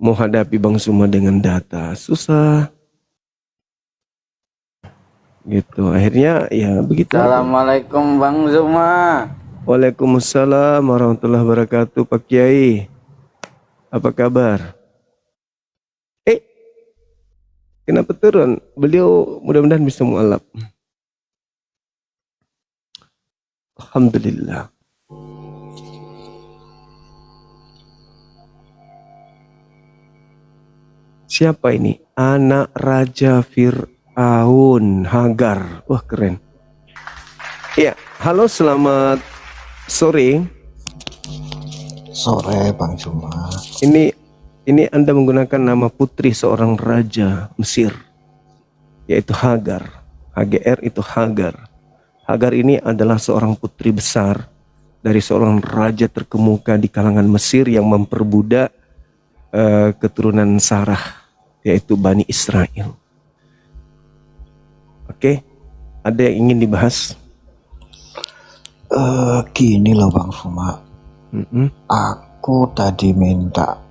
mau hadapi Bang Suma dengan data susah gitu. Akhirnya ya begitu aja. Assalamualaikum Bang Zuma. Waalaikumsalam warahmatullahi wabarakatuh Pak Kiai. Apa kabar? Kenapa turun? Beliau mudah-mudahan bisa mualaf. Alhamdulillah. Siapa ini? Anak Raja Fir'aun Hagar. Wah keren. Ya, halo selamat sore. Sore Bang Zuma. Ini Anda menggunakan nama putri seorang raja Mesir, yaitu Hagar. HGR itu Hagar. Hagar ini adalah seorang putri besar dari seorang raja terkemuka di kalangan Mesir yang memperbudak keturunan Sarah, yaitu Bani Israel. Oke, ada yang ingin dibahas? Gini loh Bang Zuma. Aku tadi minta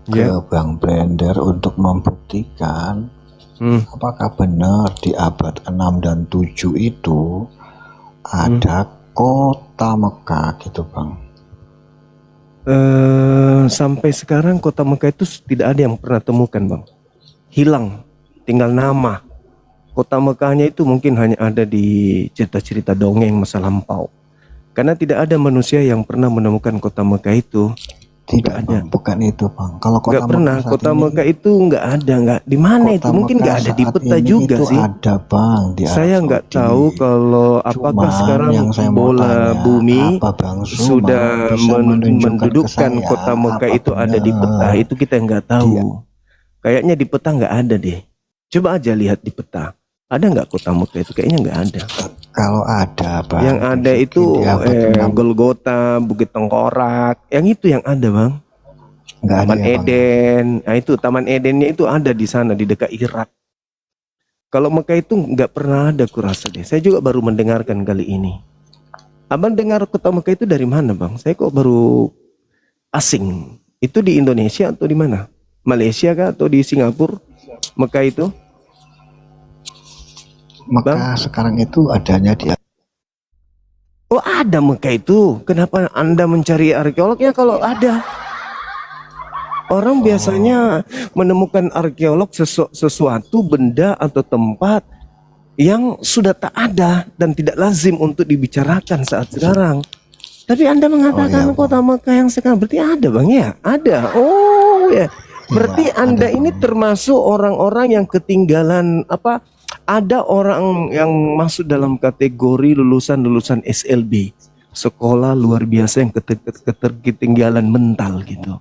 ke Bang Blender untuk membuktikan apakah benar di abad 6 dan 7 itu ada kota Mekah gitu Bang. Sampai sekarang kota Mekah itu tidak ada yang pernah temukan Bang. Hilang, tinggal nama. Kota Mekahnya itu mungkin hanya ada di cerita-cerita dongeng masa lampau. Karena tidak ada manusia yang pernah menemukan kota Mekah itu. Tidak ada. Bang, bukan itu Bang. Kalau kota nggak pernah, kota Mekah itu nggak ada, nggak di mana itu, mungkin nggak ada di peta juga itu sih. Ada Bang. Di saya nggak tahu kalau apakah sekarang yang saya bola bumi sudah mendudukkan kota Mekah itu ada di peta. Itu kita nggak tahu. Kayaknya di peta nggak ada deh. Coba aja lihat di peta. Ada nggak kota Mekah itu? Kayaknya nggak ada. Kalau ada Bang, yang ada itu Golgota, Bukit Tengkorak, yang itu yang ada Bang. Taman Eden, nah itu Taman Edennya itu ada di sana di dekat Irak. Kalau Mekah itu nggak pernah ada kurasa deh. Saya juga baru mendengarkan kali ini. Abang dengar kota Mekah itu dari mana Bang? Saya kok baru asing. Itu di Indonesia atau di mana? Malaysia kah atau di Singapura? Mekah itu? Mekah Bang? Sekarang itu adanya di... Oh ada Mekah itu. Kenapa Anda mencari arkeolognya kalau ada? Orang biasanya menemukan arkeolog sesuatu benda atau tempat yang sudah tak ada dan tidak lazim untuk dibicarakan saat sekarang. Tapi Anda mengatakan kota Mekah yang sekarang berarti ada Bang ya? Ada. Oh ya. Berarti Anda ini termasuk orang-orang yang ketinggalan apa? Ada orang yang masuk dalam kategori lulusan SLB, sekolah luar biasa yang ketertinggalan mental gitu.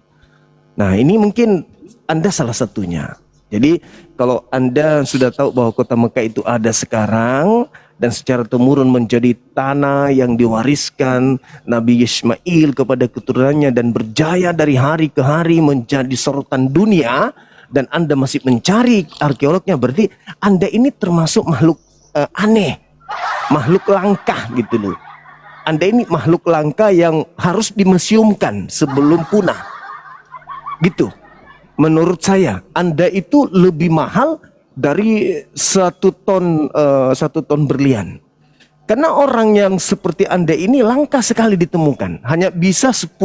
Nah ini mungkin Anda salah satunya. Jadi kalau Anda sudah tahu bahwa kota Mekah itu ada sekarang dan secara temurun menjadi tanah yang diwariskan Nabi Ismail kepada keturunannya dan berjaya dari hari ke hari menjadi sorotan dunia, dan Anda masih mencari arkeolognya, berarti Anda ini termasuk makhluk aneh, makhluk langka gitu loh. Anda ini makhluk langka yang harus dimuseumkan sebelum punah. Gitu. Menurut saya, Anda itu lebih mahal dari 1 ton berlian. Karena orang yang seperti Anda ini langka sekali ditemukan. Hanya bisa 10.000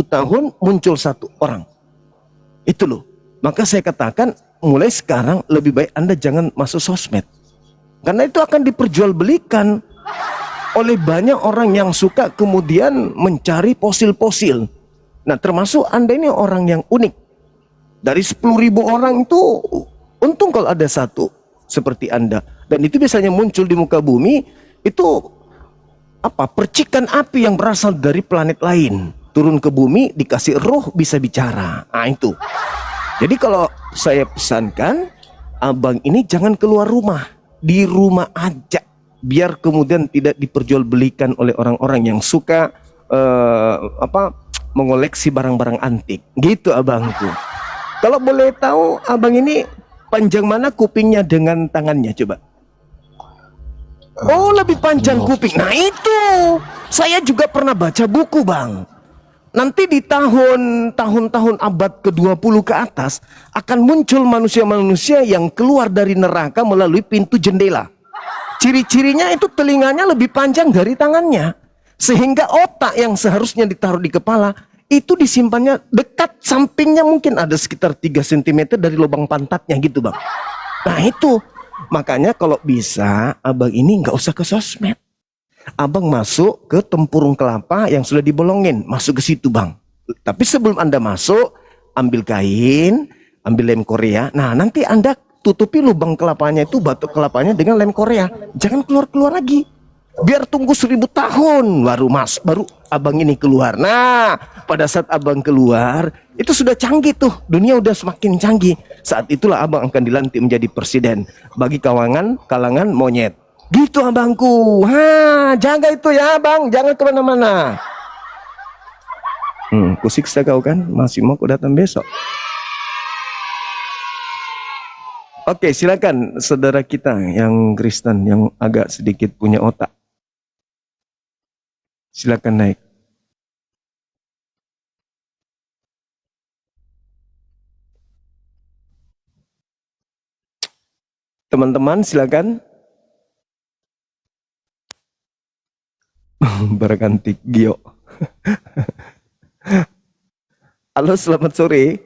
tahun muncul 1 orang. Itu loh. Maka saya katakan mulai sekarang lebih baik Anda jangan masuk sosmed. Karena itu akan diperjualbelikan oleh banyak orang yang suka kemudian mencari fosil-fosil. Nah termasuk Anda ini orang yang unik. Dari 10.000 orang itu untung kalau ada 1 seperti Anda. Dan itu biasanya muncul di muka bumi. Itu apa? Percikan api yang berasal dari planet lain. Turun ke bumi dikasih roh bisa bicara. Nah itu. Jadi kalau saya pesankan, abang ini jangan keluar rumah, di rumah aja, biar kemudian tidak diperjualbelikan oleh orang-orang yang suka mengoleksi barang-barang antik. Gitu abangku. Kalau boleh tahu, abang ini panjang mana kupingnya dengan tangannya coba? Oh lebih panjang kuping. Nah itu, saya juga pernah baca buku Bang. nanti di tahun-tahun abad ke-20 ke atas akan muncul manusia-manusia yang keluar dari neraka melalui pintu jendela. Ciri-cirinya itu telinganya lebih panjang dari tangannya. Sehingga otak yang seharusnya ditaruh di kepala itu disimpannya dekat sampingnya, mungkin ada sekitar 3 cm dari lubang pantatnya gitu bang. Nah itu, makanya kalau bisa abang ini nggak usah ke sosmed. Abang masuk ke tempurung kelapa yang sudah dibolongin, masuk ke situ bang. Tapi sebelum Anda masuk, ambil kain, ambil lem Korea. Nah nanti Anda tutupi lubang kelapanya itu, batok kelapanya dengan lem Korea. Jangan keluar-keluar lagi. Biar tunggu 1000 tahun baru abang ini keluar. Nah pada saat abang keluar, itu sudah canggih tuh. Dunia udah semakin canggih. Saat itulah abang akan dilantik menjadi presiden bagi kalangan monyet. Gitu abangku. Jaga itu ya abang, jangan kemana-mana. Kusiksa kau kan, masih mau kau datang besok. Oke, silakan saudara kita yang Kristen yang agak sedikit punya otak. Silakan naik. Teman-teman silakan. Berganti Gio. Halo, selamat sore.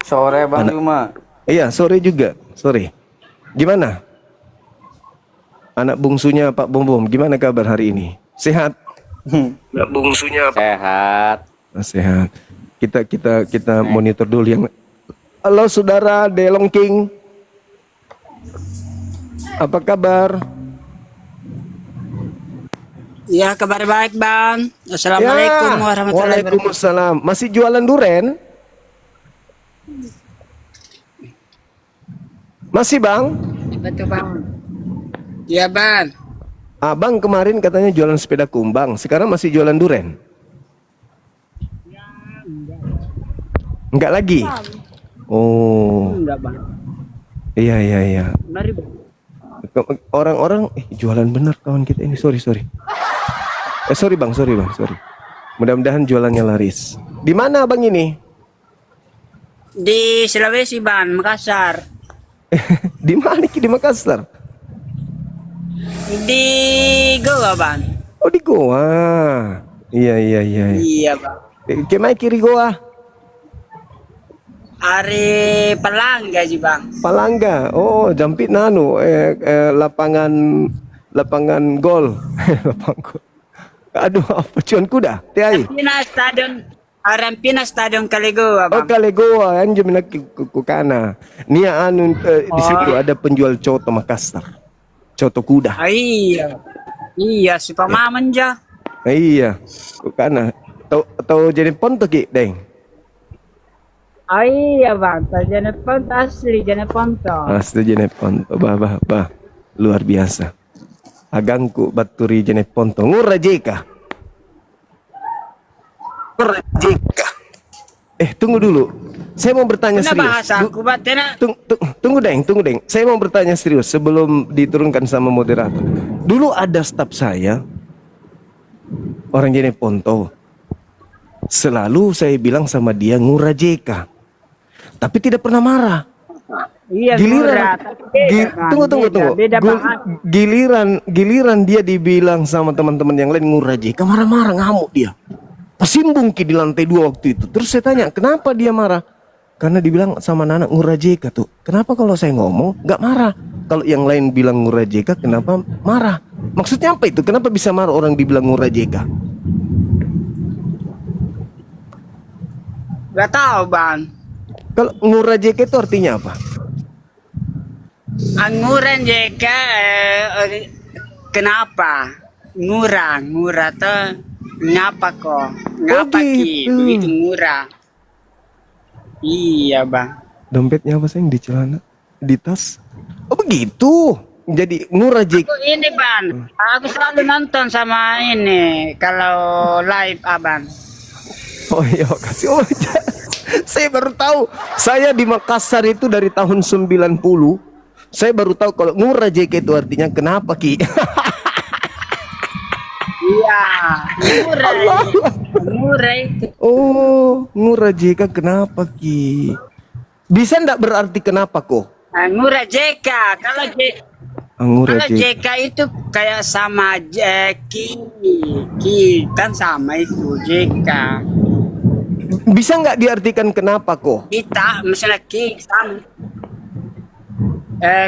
Sore Bang Zuma. Iya, sore juga. Sore. Gimana? Anak bungsunya Pak Bom Bom, gimana kabar hari ini? Sehat? Anak bungsunya Pak. Sehat. Sehat. Kita monitor dulu yang. Halo saudara Delong King. Apa kabar? Ya, kabar baik Bang. Assalamualaikum warahmatullahi wabarakatuh. Waalaikumsalam. Masih jualan duren? Masih Bang? Betul Bang. Iya Bang. Abang kemarin katanya jualan sepeda kumbang, sekarang masih jualan duren? Enggak lagi? Oh. Enggak Bang. Iya. Mari Bang. Orang-orang jualan bener kawan kita ini. Sorry bang. Mudah-mudahan jualannya laris. Di mana abang ini? Di Sulawesi Bang, Makassar. Di mana di Makassar? Di Goa Bang. Oh di Goa. Iya. Iya Bang. Kemai kiri Goa? Hari Palangga sih Bang. Palangga. Oh jampit nanu lapangan gol. Lapangan gol. Aduh, apa cuan kuda? Tiai. Arampina Stadion Kaligoa Oh Bang. Kalegoa anjir mina kukana. Nia di situ ada penjual coto Makassar. Coto kuda. Iya, si pamaman ja. Iya. Kukana. Tahu jadi ponto ki, Deng. Iya Bang, Jeneponto asli Jeneponto. Asli Jeneponto. Bah. Luar biasa. Agangku baturi Jeneponto. Ngurajeka. Tunggu dulu. Saya mau bertanya serius. Bahasa aku batena. Tunggu Deng. Saya mau bertanya serius sebelum diturunkan sama moderator. Dulu ada staf saya orang Jeneponto. Selalu saya bilang sama dia ngurajeka. Tapi tidak pernah marah. Iya, Tunggu. Giliran dia dibilang sama teman-teman yang lain ngurajeka, marah-marah, ngamuk dia. Tersimbung ki di lantai 2 waktu itu. Terus saya tanya, kenapa dia marah? Karena dibilang sama anak ngurajeka tuh. Kenapa kalau saya ngomong nggak marah? Kalau yang lain bilang ngurajeka, kenapa marah? Maksudnya apa itu? Kenapa bisa marah orang dibilang ngurajeka? Gak tahu Bang. Kalau ngurajeka itu artinya apa? Anguran jeka kenapa? Ngurah tuh ngapa kok? Ngapa ki? gitu. Begitu murah. Iya Bang. Dompetnya apa sayang? Di celana? Di tas? Oh begitu. Jadi ngurajeka. Ini Bang, aku selalu nonton sama ini kalau live Abang. Oh iya, kasih saya baru tahu. Saya di Makassar itu dari tahun 90. Saya baru tahu kalau ngurajeka itu artinya kenapa ki? Iya, ngurai. Ngurai itu. Oh, Ngura JK kenapa Ki? Bisa ndak berarti kenapa kok? Ngurai JK. Ngura Kalau JK. JK itu kayak sama Ki kan sama itu JK. Bisa nggak diartikan kenapa kok? Kita misalnya Ki sama.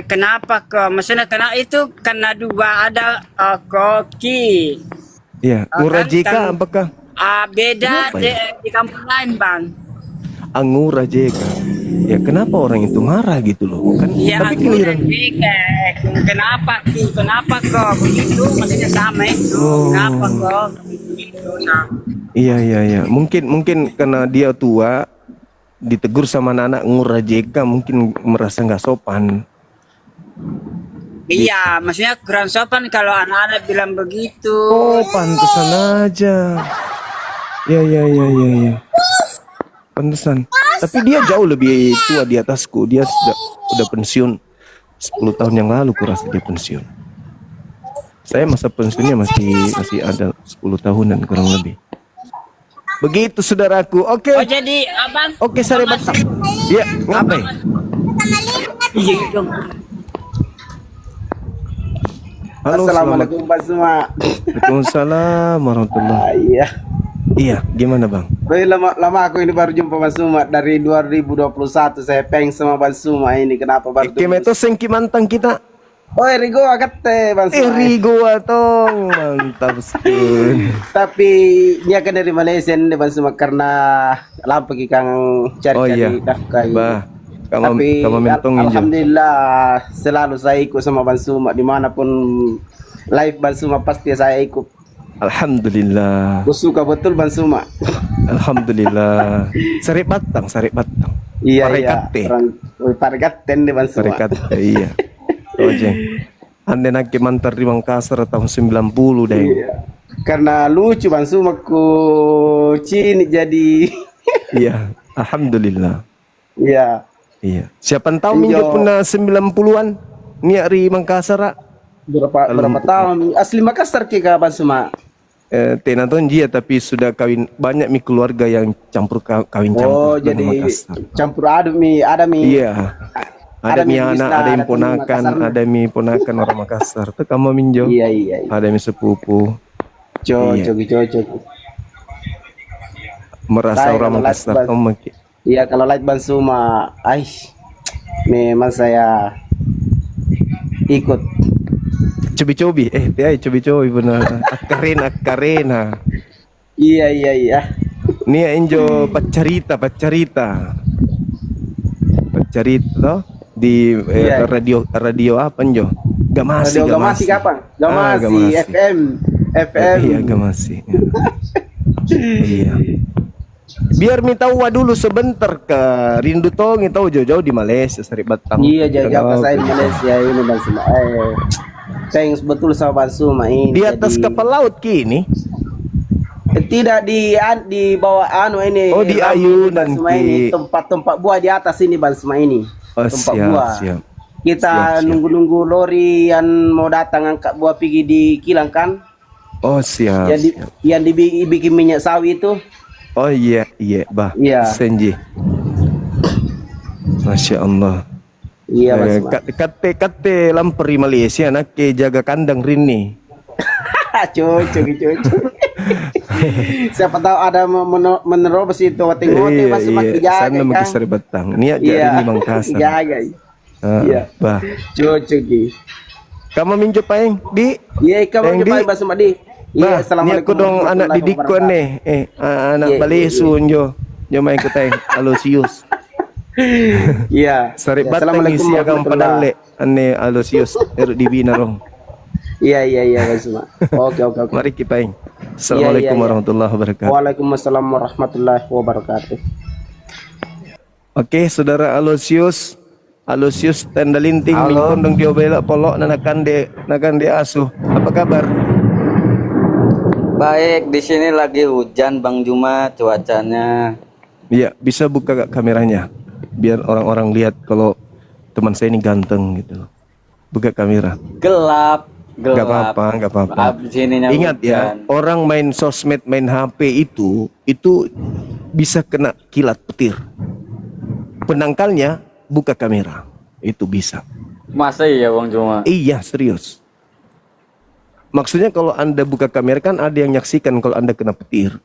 Kenapa kok? Maksudnya karena itu karena dua ada koki. Iya, Ngura JK kan, apakah? Beda Kenapa ya? di kampung lain bang. Ngura JK. Ya kenapa orang itu marah gitu loh? Kan Iya, tapi aku keliran. JK. Kenapa Ki? Kenapa kok begitu? Maksudnya sama itu. Oh. Kenapa kok begitu? Nah. Iya. Mungkin karena dia tua ditegur sama anak Ngura JK mungkin merasa nggak sopan. Iya, maksudnya kurang sopan kalau anak-anak bilang begitu. Oh, pantesan aja. Ya. Pantesan. Tapi dia jauh lebih tua di atasku. Dia sudah pensiun 10 tahun yang lalu kurasa dia pensiun. Saya masa pensiunnya masih ada 10 tahunan kurang lebih. Begitu saudaraku. Oke. Oh jadi abang? Oke, Sari Batak. Iya, ngapain? Iya dong. Halo, Assalamualaikum Pak Suma. Waalaikumsalam warahmatullahi. Iya. Iya, gimana bang? Lama aku ini baru jumpa Pak Suma dari 2021. Saya pengen sama Pak Suma ini. Kenapa baru Kemeto sengki mantang kita. Oh, Rigo agate Pak Suma. Rigo atong mantap sekali. Tapi dia kan dari Malaysia nih Pak Suma karena lampu kang cari-cari nafkah. Bah, Tapi kamu mentong injo. alhamdulillah selalu saya ikut sama Ban Suma dimanapun live Ban Suma pasti saya ikut. Alhamdulillah. Aku suka betul Ban Suma. Alhamdulillah. Sari batang. Iya Parekate. Parekaten di Ban Suma. Parekate, iya. Ojeng. Ande nak mantar di Makassar tahun 90 deh. Iya. Karena lucu Ban Suma ku cini jadi. Iya, alhamdulillah. Iya. Iya. Siapa tahu minjo puna 90-an niat ri Makassar. Berapa tahun asli Makassar kika Ban Suma. Tenaton dia tapi sudah kawin banyak mi keluarga yang kawin campur. Oh, jadi Makassar. campur aduk ada mi. Iya. Ada mi anak, ada yang ponakan, ada mi ponakan orang Makassar. Tuh kamu minjo. Iya. Ada mi sepupu. Cocok. Merasa Baik, orang kalau Makassar. live bus. Iya, kalau live Ban Suma, memang saya ikut. Cobi-cobi, cobi-cobi benar. Akarin. Iya. Nia enjo pacarita toh di Iya. radio apa enjo? Gamasi. Radio Gamasi kapan? Gamasi, Gamasi. FM. Iya, Gamasi. Iya. Biar mi tahu dulu sebentar ke Rindu Tongi tahu jauh-jauh di Malaysia Sari Batang. Iya, jauh-jauh saya di Malaysia ini Ban Suma. Thanks betul sama Ban Suma ini. Di atas kapal laut kini. Tidak di bawah ini. Oh, di Ban ayunan Suma ini tempat buah di atas ini Ban Suma ini. Oh, Tempat siap, buah. siap. Kita Siap. nunggu-nunggu lori yang mau datang angkat buah pergi di kilang kan. Oh, siap. Siap. Yang dibikin minyak sawi itu. Oh iya, bah. Iya. Senji. Masya Allah. Iya Mas. Kate lamperi Malaysia nak ke jaga kandang rini. Cocok. Siapa tahu ada menerobos itu tengok Mas makin jaga. Sana kan. Sari Batang. Niat jadi di Makassar. Jaga. Iya. Bah. Cocok ki. Kamu minjo paeng di? Iya, kamu coba Mas Madi. Iya, assalamualaikum. Niat dong anak didikku nih. Anak Balesu njo. Jo main ku teng Alosius. Iya. Sari Batang isi agam padale ane Alosius di binarong. Iya Mas Suma. Oke. Mari kita paeng. Assalamualaikum warahmatullahi wabarakatuh. Waalaikumsalam warahmatullahi wabarakatuh. Oke, saudara Alosius tenda linting mingkon dong diobela polok nakan de asuh. Apa kabar? Baik, di sini lagi hujan Bang Juma cuacanya. Iya, bisa buka kameranya biar orang-orang lihat kalau teman saya ini ganteng gitu loh. Buka kamera. Gelap. Nggak gelap. apa-apa, nggak apa-apa. Sininya Ingat ya, hujan. orang main sosmed, main HP itu bisa kena kilat petir. Penangkalnya buka kamera, itu bisa. Masa iya Bang Juma? Iya, serius. Maksudnya kalau Anda buka kamera kan ada yang nyaksikan kalau Anda kena petir.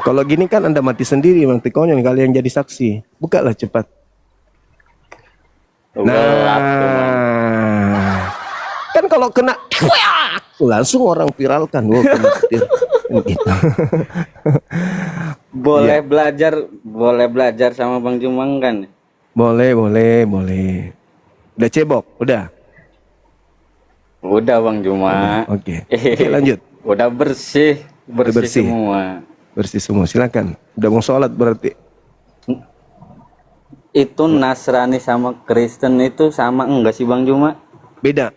Kalau gini kan Anda mati sendiri, Bang Tikonya, kalian jadi saksi. Bukalah cepat. Gelap cuman. Nah, kan kalau kena langsung orang viralkan, wah kena petir. Gitu. Boleh belajar sama Bang Jumang kan? Boleh. Udah cebok, udah. Udah Bang Juma. Oke, lanjut. Udah bersih bersih. semua. Bersih semua, silakan. Udah mau sholat berarti. Itu Nasrani sama Kristen itu sama enggak sih Bang Juma? Beda.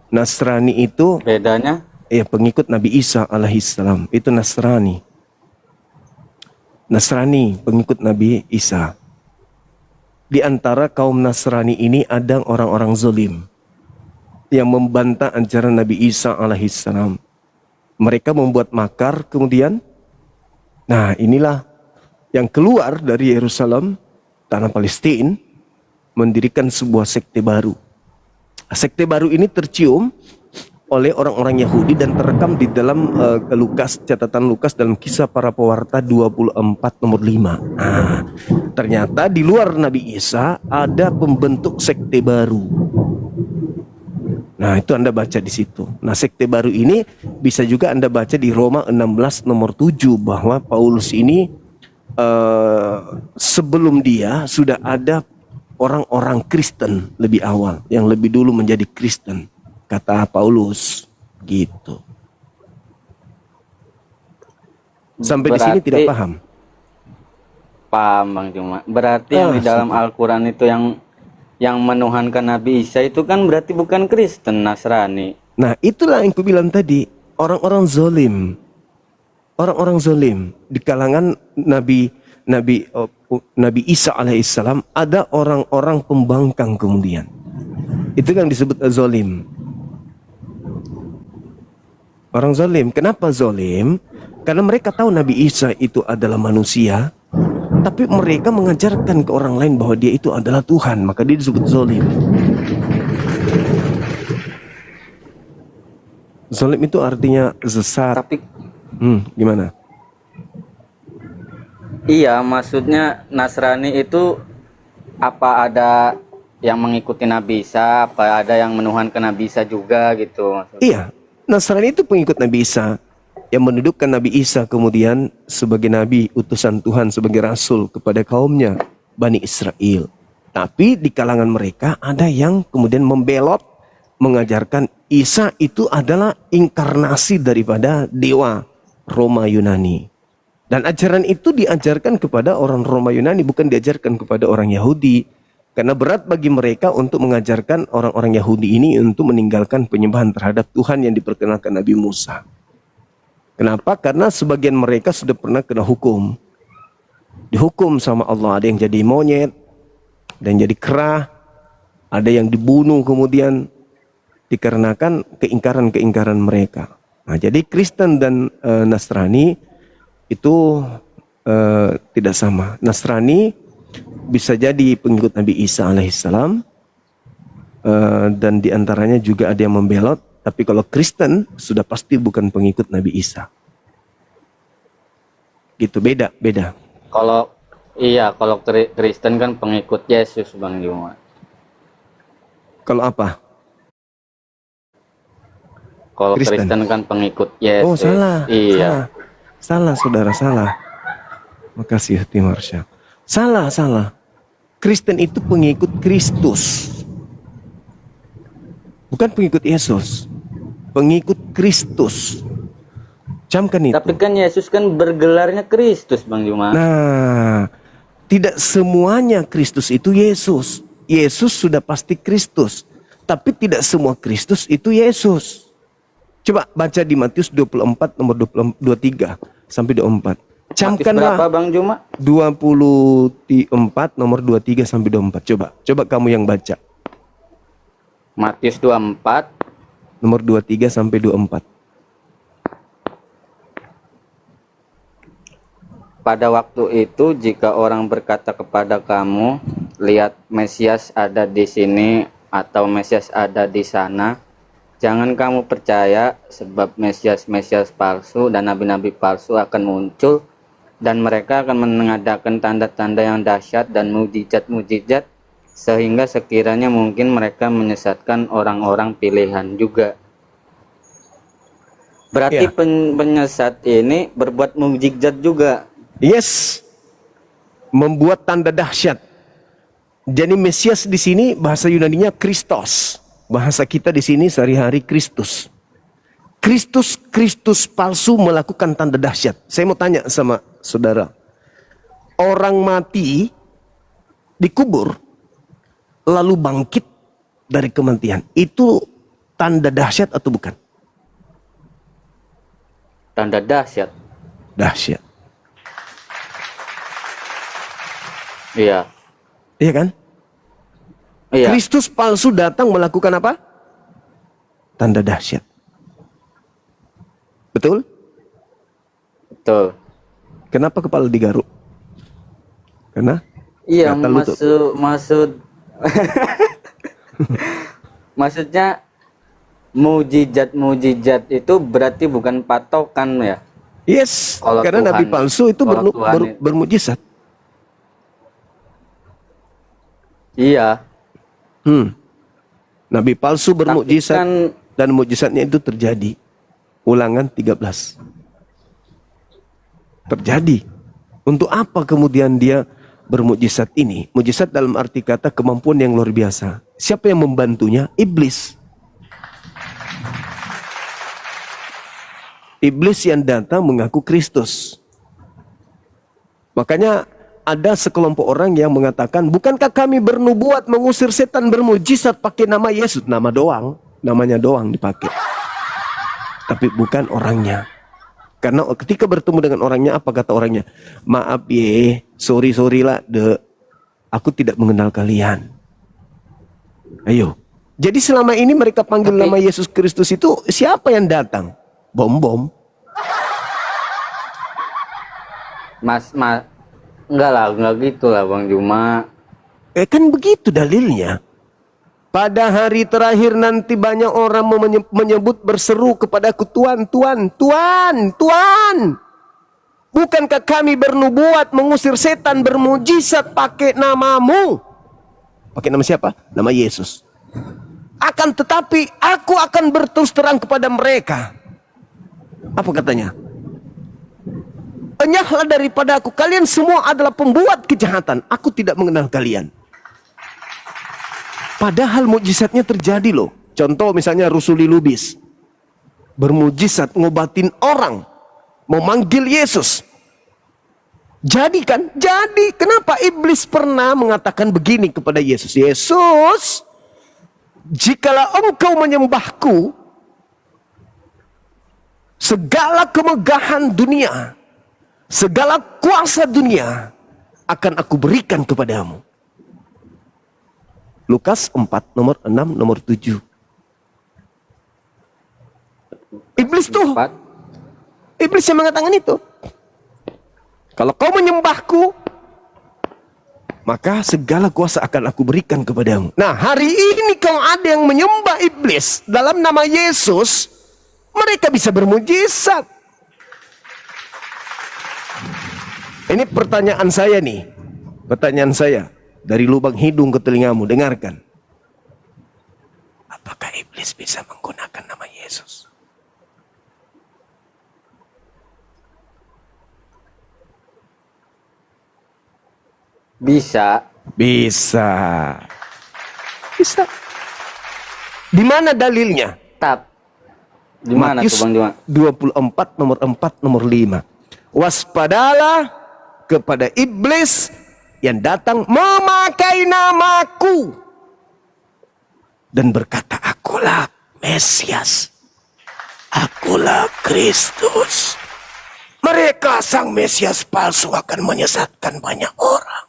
Nasrani itu Bedanya? ya pengikut Nabi Isa alaihissalam. Itu Nasrani. Nasrani pengikut Nabi Isa. Di antara kaum Nasrani ini ada orang-orang zalim yang membantah ajaran Nabi Isa alaihissalam. Mereka membuat makar kemudian. Nah, inilah yang keluar dari Yerusalem, tanah Palestina, mendirikan sebuah sekte baru. Sekte baru ini tercium oleh orang-orang Yahudi dan terekam di dalam catatan Lukas dalam Kisah Para Pewarta 24 nomor 5. Nah, ternyata di luar Nabi Isa ada pembentuk sekte baru. Nah, itu Anda baca di situ. Nah, sekte baru ini bisa juga Anda baca di Roma 16 nomor 7 bahwa Paulus ini sebelum dia sudah ada orang-orang Kristen lebih awal yang lebih dulu menjadi Kristen, kata Paulus gitu. Sampai di sini tidak paham? Paham Bang Juma. Berarti yang di dalam Al-Quran itu yang menuhankan Nabi Isa itu kan berarti bukan Kristen, Nasrani. Nah, itulah yang kubilang tadi, orang-orang zalim. Orang-orang zalim di kalangan Nabi Isa alaihissalam ada orang-orang pembangkang kemudian. Itu yang disebut zalim. Orang zalim. Kenapa zalim? Karena mereka tahu Nabi Isa itu adalah manusia, tapi mereka mengajarkan ke orang lain bahwa dia itu adalah Tuhan, maka dia disebut zalim. Zalim itu artinya sesat. Tapi Gimana? iya, maksudnya Nasrani itu apa ada yang mengikuti Nabi Isa, apa ada yang menuhankan Nabi Isa juga gitu maksudnya. Iya, Nasrani itu pengikut Nabi Isa yang mendudukkan Nabi Isa kemudian sebagai nabi, utusan Tuhan, sebagai rasul kepada kaumnya Bani Israel. Tapi di kalangan mereka ada yang kemudian membelot, mengajarkan Isa itu adalah inkarnasi daripada dewa Roma Yunani. Dan ajaran itu diajarkan kepada orang Roma Yunani, bukan diajarkan kepada orang Yahudi. Karena berat bagi mereka untuk mengajarkan orang-orang Yahudi ini untuk meninggalkan penyembahan terhadap Tuhan yang diperkenalkan Nabi Musa. Kenapa? Karena sebagian mereka sudah pernah kena hukum. Dihukum sama Allah. Ada yang jadi monyet, ada yang jadi kera, ada yang dibunuh kemudian dikarenakan keingkaran-keingkaran mereka. Nah, jadi Kristen dan Nasrani itu tidak sama. Nasrani bisa jadi pengikut Nabi Isa alaihissalam, dan diantaranya juga ada yang membelot. Tapi kalau Kristen sudah pasti bukan pengikut Nabi Isa. Gitu, beda. Kalau Kristen kan pengikut Yesus Bang Juma. Kalau apa? Kalau Kristen Kristen kan pengikut Yesus. Oh, salah. Iya. Salah, saudara, salah. Makasih Timarsya. Salah. Kristen itu pengikut Kristus. Bukan pengikut Yesus. Pengikut Kristus. Camkan itu. Tapi kan Yesus kan bergelarnya Kristus Bang Juma. Nah, tidak semuanya Kristus itu Yesus. Yesus sudah pasti Kristus. Tapi tidak semua Kristus itu Yesus. Coba baca di Matius 24 nomor 23 sampai 24. Camkanlah berapa Bang Juma? 24 nomor 23 sampai 24. Coba kamu yang baca. Matius 24 nomor 23 sampai 24. Pada waktu itu jika orang berkata kepada kamu, lihat Mesias ada di sini atau Mesias ada di sana, jangan kamu percaya, sebab Mesias-Mesias palsu dan nabi-nabi palsu akan muncul dan mereka akan mengadakan tanda-tanda yang dahsyat dan mujizat-mujizat sehingga sekiranya mungkin mereka menyesatkan orang-orang pilihan juga. Berarti Ya. penyesat ini berbuat mujizat juga. Yes, membuat tanda dahsyat. Jadi Mesias di sini bahasa Yunaninya Kristos. Bahasa kita di sini sehari-hari Kristus. Kristus palsu melakukan tanda dahsyat. Saya mau tanya sama saudara. Orang mati dikubur lalu bangkit dari kematian. Itu tanda dahsyat atau bukan? Tanda dahsyat. Dahsyat. Iya. Iya kan? Iya. Kristus palsu datang melakukan apa? Tanda dahsyat. Betul? Betul. Kenapa kepala digaruk? Karena Iya, kata lu tuh. maksudnya mujizat itu berarti bukan patokan ya. Yes, Kalau karena Tuhan- nabi palsu itu kalau Tuhan itu- bermujizat. Iya. Nabi palsu bermujizat kan- dan mujizatnya itu terjadi. Ulangan 13. Terjadi. Untuk apa kemudian dia bermujizat ini? Mujizat dalam arti kata kemampuan yang luar biasa. Siapa yang membantunya? Iblis. Iblis yang datang mengaku Kristus. Makanya ada sekelompok orang yang mengatakan, bukankah kami bernubuat mengusir setan bermujizat pakai nama Yesus? Nama doang, namanya doang dipakai. Tapi bukan orangnya. Karena ketika bertemu dengan orangnya, apa kata orangnya? Maaf ye, sorry lah dek, aku tidak mengenal kalian. Ayo. Jadi selama ini mereka panggil nama Yesus Kristus itu, siapa yang datang? Bom-bom. Enggak gitu lah Bang Juma. Kan begitu dalilnya. Pada hari terakhir nanti banyak orang menyebut berseru kepadaku, Tuhan, Tuhan, Tuhan, Tuhan. Bukankah kami bernubuat mengusir setan bermujizat pakai namamu? Pakai nama siapa? Nama Yesus. Akan tetapi aku akan berterus terang kepada mereka. Apa katanya? Enyahlah daripada aku, kalian semua adalah pembuat kejahatan. Aku tidak mengenal kalian. Padahal mujizatnya terjadi loh. Contoh misalnya Rusuli Lubis. Bermujizat ngobatin orang. Memanggil Yesus. Jadi kan? Jadi. Kenapa iblis pernah mengatakan begini kepada Yesus? Yesus, jikalau engkau menyembahku, segala kemegahan dunia, segala kuasa dunia akan aku berikan kepadamu. Lukas 4 nomor 6 nomor 7. Iblis tuh. Iblis yang mengatakan itu. Kalau kau menyembahku, maka segala kuasa akan aku berikan kepadamu. Nah, hari ini kalau ada yang menyembah iblis dalam nama Yesus, mereka bisa bermujizat. Ini pertanyaan saya nih. Pertanyaan saya. Dari lubang hidung ke telingamu, dengarkan. Apakah iblis bisa menggunakan nama Yesus? Bisa. Bisa. Bisa. Di mana dalilnya? Di mana tuh Matius Bang Juma? 24 nomor 4 nomor 5. Waspadalah kepada iblis yang datang memakai namaku dan berkata, akulah Mesias, akulah Kristus. Mereka sang Mesias palsu akan menyesatkan banyak orang.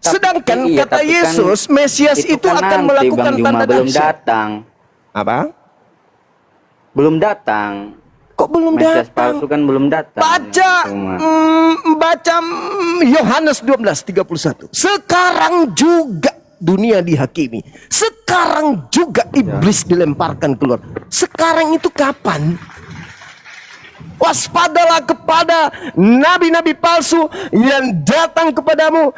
Sedangkan iya, kata tapi kan Yesus, Mesias itu kan akan nanti, melakukan Bang Juma, tanda belum dahsyat. datang. Apa? Belum datang. Kok belum Mesias datang? palsu kan belum datang. Baca Juma. baca Yohanes 12:31. Sekarang juga dunia dihakimi. Sekarang juga iblis dilemparkan keluar. Sekarang itu kapan? Waspadalah kepada nabi-nabi palsu yang datang kepadamu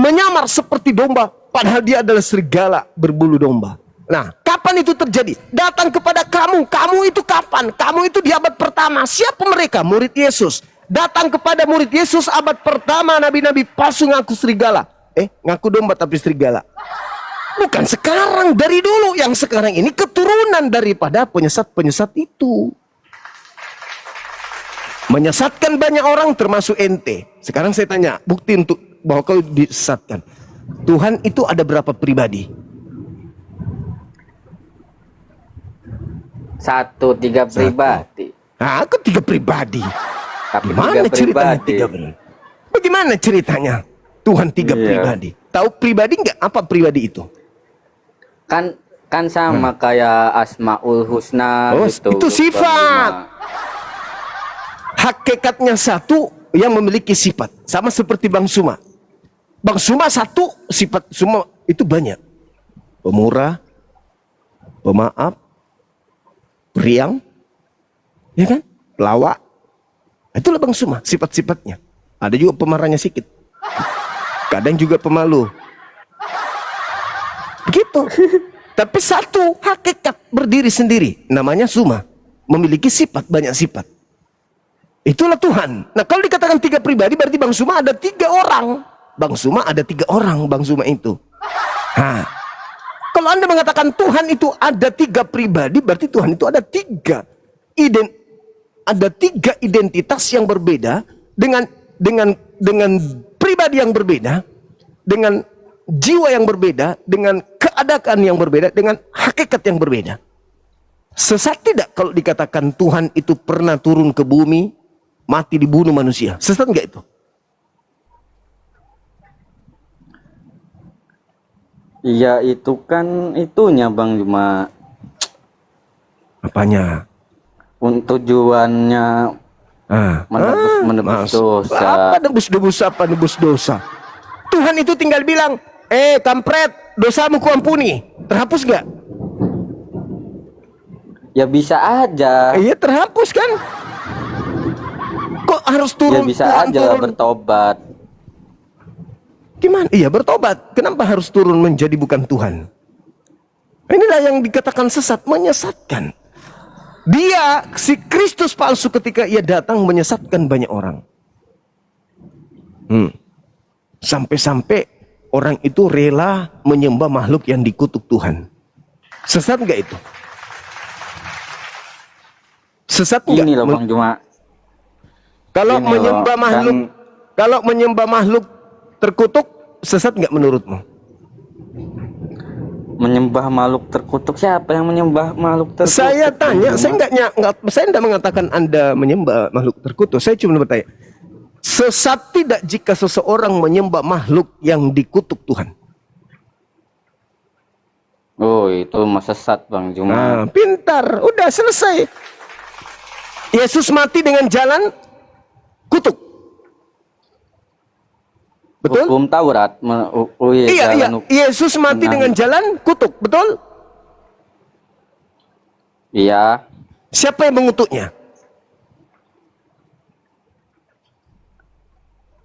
menyamar seperti domba, padahal dia adalah serigala berbulu domba. Nah, kapan itu terjadi? Datang kepada kamu. Kamu itu kapan? Kamu itu di abad pertama. Siapa mereka? Murid Yesus. Datang kepada murid Yesus abad pertama, nabi-nabi palsu ngaku serigala. Ngaku domba tapi serigala. Bukan sekarang, dari dulu. Yang sekarang ini keturunan daripada penyesat-penyesat itu. Menyesatkan banyak orang termasuk ente. Sekarang saya tanya, bukti untuk bahwa kau disesatkan. Tuhan itu ada berapa pribadi? 1, 3 pribadi. Nah, aku 3 pribadi. Tapi Gimana 3 ceritanya pribadi. 3 pribadi? Bagaimana ceritanya? Tuhan 3 Iya. pribadi. Tahu pribadi nggak apa pribadi itu? Kan sama kayak Asmaul Husna Oh, gitu. itu Bang sifat. Juma. Hakikatnya satu yang memiliki sifat. Sama seperti Bang Suma. Bang Suma satu, sifat Suma itu banyak. Pemurah, pemaaf, periang, ya kan? Pelawak. Itulah Bang Suma, sifat-sifatnya. Ada juga pemarahnya sedikit. Kadang juga pemalu. Begitu. Tapi satu hakikat berdiri sendiri. Namanya Suma. Memiliki sifat, banyak sifat. Itulah Tuhan. Nah, kalau dikatakan 3 pribadi, berarti Bang Suma ada 3 orang. Bang Suma ada 3 orang, Bang Suma itu. Nah, kalau Anda mengatakan Tuhan itu ada 3 pribadi, berarti Tuhan itu ada 3 identitas yang berbeda dengan pribadi yang berbeda, dengan jiwa yang berbeda, dengan keadaan yang berbeda, dengan hakikat yang berbeda. Sesat tidak kalau dikatakan Tuhan itu pernah turun ke bumi, mati dibunuh manusia? Sesat enggak itu? Iya, itu kan itunya Bang Juma. Apanya? Tujuannya menebus dosa. Apa nebus dosa? Tuhan itu tinggal bilang, kampret, dosamu kuampuni. Terhapus gak? Ya bisa aja. Iya, terhapus kan? Kok harus Ya turun? bisa Tuhan aja turun? bertobat. Gimana? Iya, bertobat. Kenapa harus turun menjadi bukan Tuhan? Inilah yang dikatakan sesat, menyesatkan. Dia, si Kristus palsu, ketika ia datang menyesatkan banyak orang. Sampai-sampai orang itu rela menyembah makhluk yang dikutuk Tuhan. Sesat enggak itu? Sesat enggak? Ini loh Bang Juma. Kalau Ini menyembah loh, makhluk, kalau menyembah makhluk terkutuk, sesat nggak menurutmu? Menyembah makhluk terkutuk, siapa yang menyembah makhluk terkutuk? Saya tanya, Bang Juma? saya tidak mengatakan Anda menyembah makhluk terkutuk. Saya cuma bertanya, sesat tidak jika seseorang menyembah makhluk yang dikutuk Tuhan? Oh, itu mah sesat Bang Juma. Nah, pintar, udah selesai. Yesus mati dengan jalan kutuk. Betul? Hukum Taurat. Iya. jalan hukum. Yesus mati Nah. dengan jalan kutuk, betul? Iya. Siapa yang mengutuknya?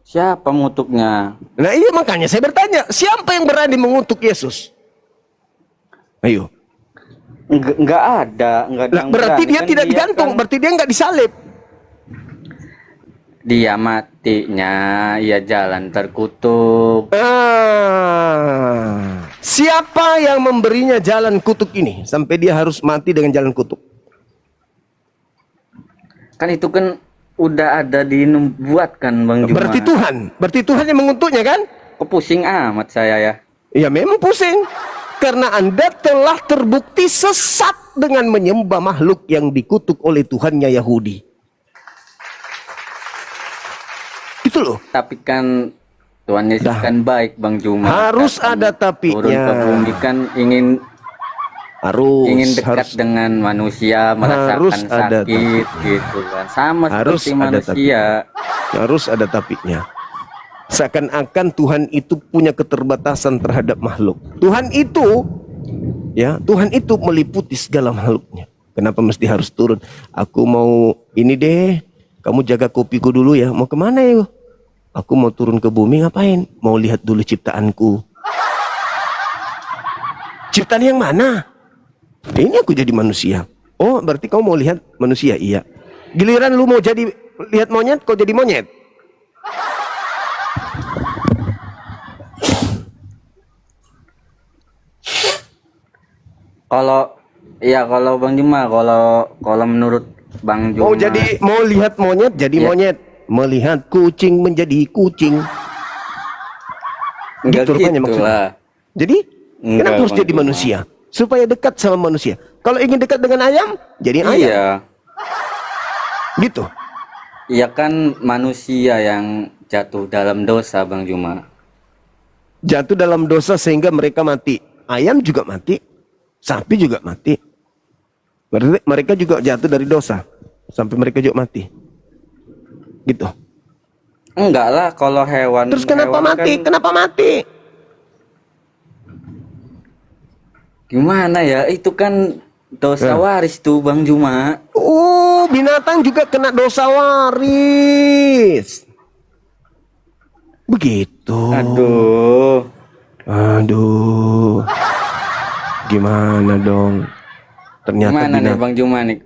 Siapa mengutuknya? Nah iya, makanya saya bertanya, siapa yang berani mengutuk Yesus? Ayo. Enggak ada, enggak ada Lah, yang berarti berani. dia Kan tidak digantung, kan berarti dia nggak disalib. dia matinya ya jalan terkutuk. Siapa yang memberinya jalan kutuk ini sampai dia harus mati dengan jalan kutuk? Kan itu kan udah ada dibuatkan Bang Juma. Berarti Tuhan yang mengutuknya kan? Kok pusing amat saya ya. Ya memang pusing. Karena Anda telah terbukti sesat dengan menyembah makhluk yang dikutuk oleh Tuhannya Yahudi. Itu loh. Tapi kan Tuhan Yesus Dah. kan baik Bang Juma. Harus ada Turun ke tapinya. bumi kan ingin Harus dekat dengan manusia, harus merasakan ada sakit gitu kan. Sama Harus seperti ada manusia. harus ada tapinya. Seakan-akan Tuhan itu punya keterbatasan terhadap makhluk. Tuhan itu meliputi segala makhluknya. Kenapa mesti harus turun? Aku mau ini deh, kamu jaga kopiku dulu ya. Mau kemana ya? Aku mau turun ke bumi ngapain? Mau lihat dulu ciptaanku. Ciptaan yang mana? Ini aku jadi manusia. Oh, berarti kamu mau lihat manusia? Iya. Giliran lu mau jadi lihat monyet, kau jadi monyet. Kalau Bang Juma, kalau menurut Bang Juma Mau lihat monyet jadi Iya. monyet. Melihat kucing menjadi kucing. enggak gitu rupanya gitu maksudnya. lah. Jadi Enggak, kenapa harus Bang jadi Juma. manusia? Supaya dekat sama manusia. Kalau ingin dekat dengan ayam, jadi ayam. Iya. Gitu. Iya kan manusia yang jatuh dalam dosa Bang Juma. Jatuh dalam dosa sehingga mereka mati. Ayam juga mati. Sapi juga mati. Berarti mereka juga jatuh dari dosa. Sampai mereka juga mati. Gitu. Enggak lah kalau hewan. Terus kenapa hewan mati? kan Kenapa mati? gimana ya? Itu kan dosa waris tuh Bang Juma. Oh, binatang juga kena dosa waris. Begitu. Aduh. Aduh. Gimana dong? Ternyata Gimana nih binatang. Bang Juma nih?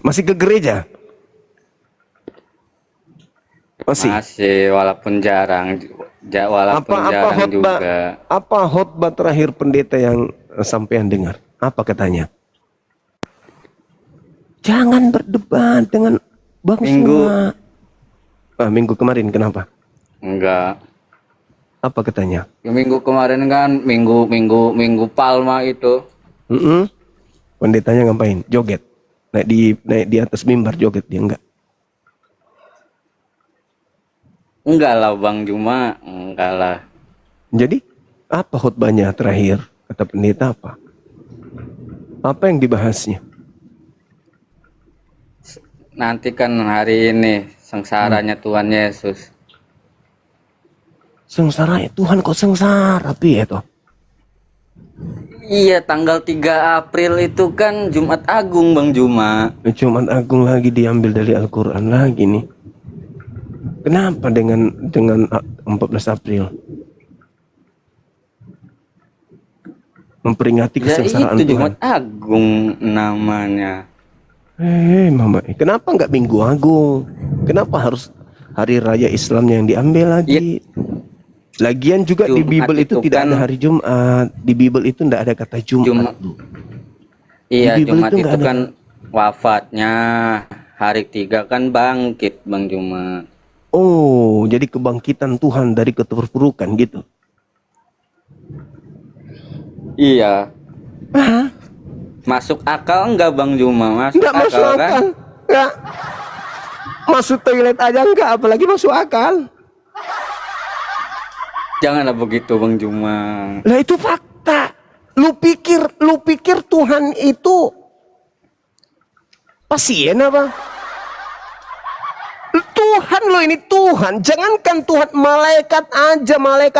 Masih ke gereja? Masih. Walaupun jarang Apa juga. khotbah terakhir pendeta yang sampean dengar? Apa katanya? Jangan berdebat dengan Bang Minggu. Suma. Minggu kemarin kenapa? Enggak. Apa katanya? Ya, minggu kemarin kan minggu Palma itu. Pendetanya ngapain? Joget. Naik di atas mimbar joget dia enggak? Enggak lah Bang Juma, enggak lah. Jadi apa khotbahnya terakhir? Kata pendeta apa? Apa yang dibahasnya? Nanti kan hari ini sengsaranya Tuhan Yesus. Sengsara ya Tuhan, kok sengsara ya toh? Iya, tanggal 3 April itu kan Jumat Agung Bang Juma. Jumat Agung lagi diambil dari Al-Quran lagi nih. Kenapa dengan 14 April? Memperingati Ya kesengsaraan itu Tuhan. Jumat Agung namanya. Mama, kenapa nggak Minggu Agung? Kenapa harus hari raya Islamnya yang diambil lagi? Lagian juga di Jumat Bible itu itu tidak kan- ada hari Jumat. Di Bible itu tidak ada kata Jumat. Iya, Di Bible Jumat itu itu nggak ada. kan wafatnya, hari 3 kan bangkit Bang Juma. Oh, jadi kebangkitan Tuhan dari keterpurukan gitu. Iya. Masuk akal enggak Bang Juma? Masuk Nggak masuk akal kan? akal. Nggak. Masuk toilet aja enggak, apalagi masuk akal. Janganlah begitu Bang Juma. Lah itu fakta. Lu pikir Tuhan itu pasien apa? Tuhan lo ini Tuhan. Jangankan Tuhan, malaikat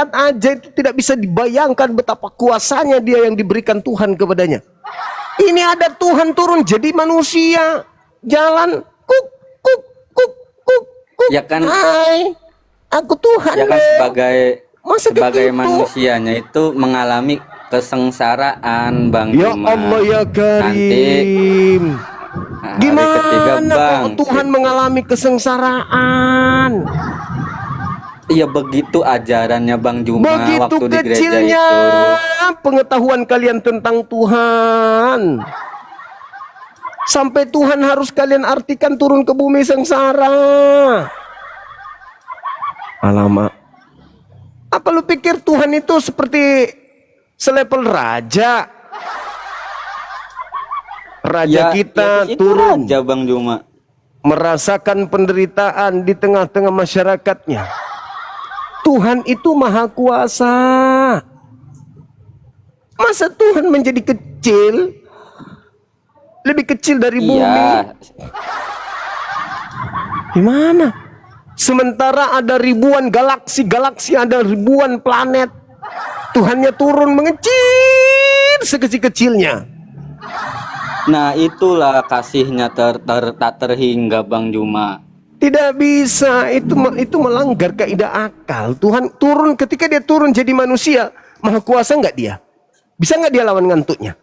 aja itu tidak bisa dibayangkan betapa kuasanya dia yang diberikan Tuhan kepadanya. Ini ada Tuhan turun jadi manusia, jalan kuk kuk kuk kuk kuk. Ya kan- Hai, aku Tuhan. Ya kan Le. Masa sebagai gitu? manusianya itu mengalami kesengsaraan Bang Ya Juma. Allah ya Karim. Hari ketiga Gimana kok bangkit. Tuhan mengalami kesengsaraan? Iya begitu ajarannya Bang Juma Begitu waktu di gereja kecilnya itu. pengetahuan kalian tentang Tuhan. Sampai Tuhan harus kalian artikan turun ke bumi sengsara. Alamak. Apa lu pikir Tuhan itu seperti selevel raja? Raja kita itu turun aja Bang Juma. merasakan penderitaan di tengah-tengah masyarakatnya. Tuhan itu maha kuasa. Masa Tuhan menjadi kecil? Lebih kecil dari bumi? Iya, Gimana? Sementara ada ribuan galaksi, ada ribuan planet. Tuhannya turun mengecil sekecil-kecilnya. nah itulah kasihnya tak terhingga Bang Juma. Tidak bisa, itu melanggar kaidah akal. Tuhan turun, ketika dia turun jadi manusia, maha kuasa nggak dia? Bisa nggak dia lawan ngantuknya?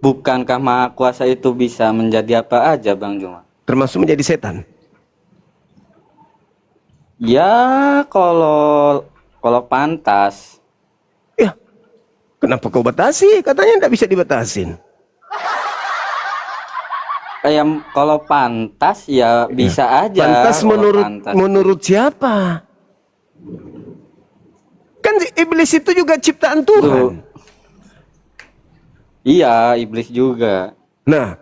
Bukankah Maha Kuasa itu bisa menjadi apa aja Bang Juma? Termasuk menjadi setan. Ya kalau pantas. Ya, kenapa kau batasi? Katanya tidak bisa dibatasin. Kayak kalau pantas ya bisa aja. Pantas kalau menurut siapa? Kan iblis itu juga ciptaan Tuhan. Tuh. Iya, iblis juga. Nah,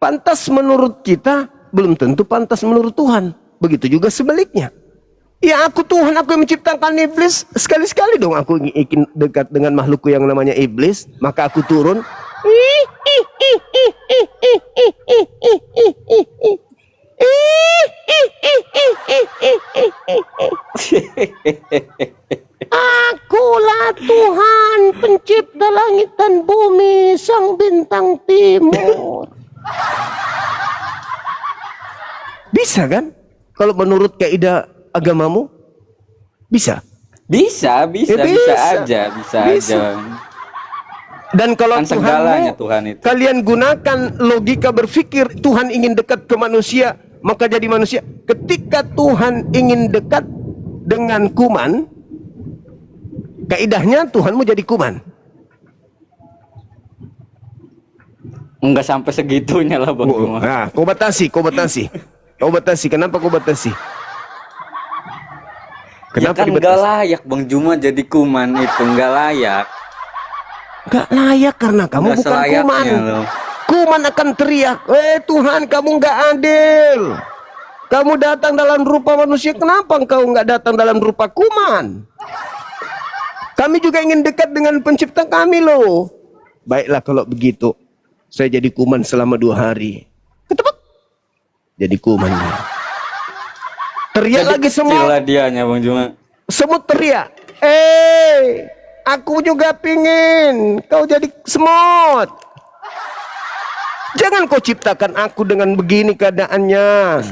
pantas menurut kita belum tentu pantas menurut Tuhan. Begitu juga sebaliknya. Ya aku Tuhan, aku yang menciptakan iblis. Sekali-sekali dong aku ingin dekat dengan makhlukku yang namanya iblis. Maka aku turun. Akulah Tuhan pencipta langit dan bumi, sang bintang timur. Bisa kan? Kalau menurut kaidah agamamu? Bisa. Bisa bisa. aja. Dan kalau Kan segalanya Tuhan itu. kalian gunakan logika berpikir Tuhan ingin dekat ke manusia, maka jadi manusia. Ketika Tuhan ingin dekat dengan kuman, kaidahnya Tuhanmu jadi kuman. Enggak sampai segitunya lah Bang Juma. Nah, kau batasi. Kenapa kau batasi? Ya kan enggak layak Bang Juma jadi kuman itu, enggak layak. Gak layak karena kamu Nggak bukan selayaknya kuman. loh. Kuman akan teriak, Tuhan kamu gak adil. Kamu datang dalam rupa manusia, kenapa engkau gak datang dalam rupa kuman? Kami juga ingin dekat dengan pencipta kami loh. Baiklah kalau begitu, saya jadi kuman selama 2 hari. Ketepet. Jadi kuman. Teriak lagi semut. Kecil dianya Bang Juma. Semut teriak, aku juga pingin kau jadi semut. Jangan kau ciptakan aku dengan begini keadaannya.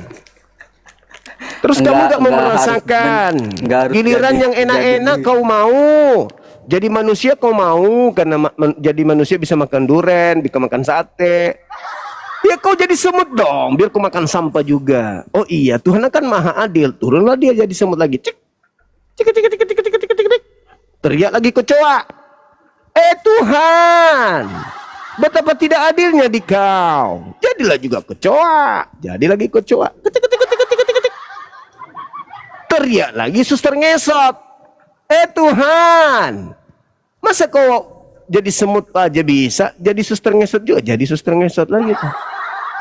Terus kamu gak mau merasakan giliran yang enak-enak kau mau. Jadi manusia kau mau, karena jadi manusia bisa makan duren, bisa makan sate. Ya kau jadi semut dong, biar kau makan sampah juga. Oh iya, Tuhan akan maha adil. Turunlah dia jadi semut lagi. Cik. Cik. Teriak lagi kecoa. Tuhan, betapa tidak adilnya di kau. Jadilah juga kecoa. Jadi lagi kecoa. Ketik. Teriak lagi suster ngesot. Tuhan, masa kau jadi semut aja bisa, jadi suster ngesot juga, jadi suster ngesot lagi tuh.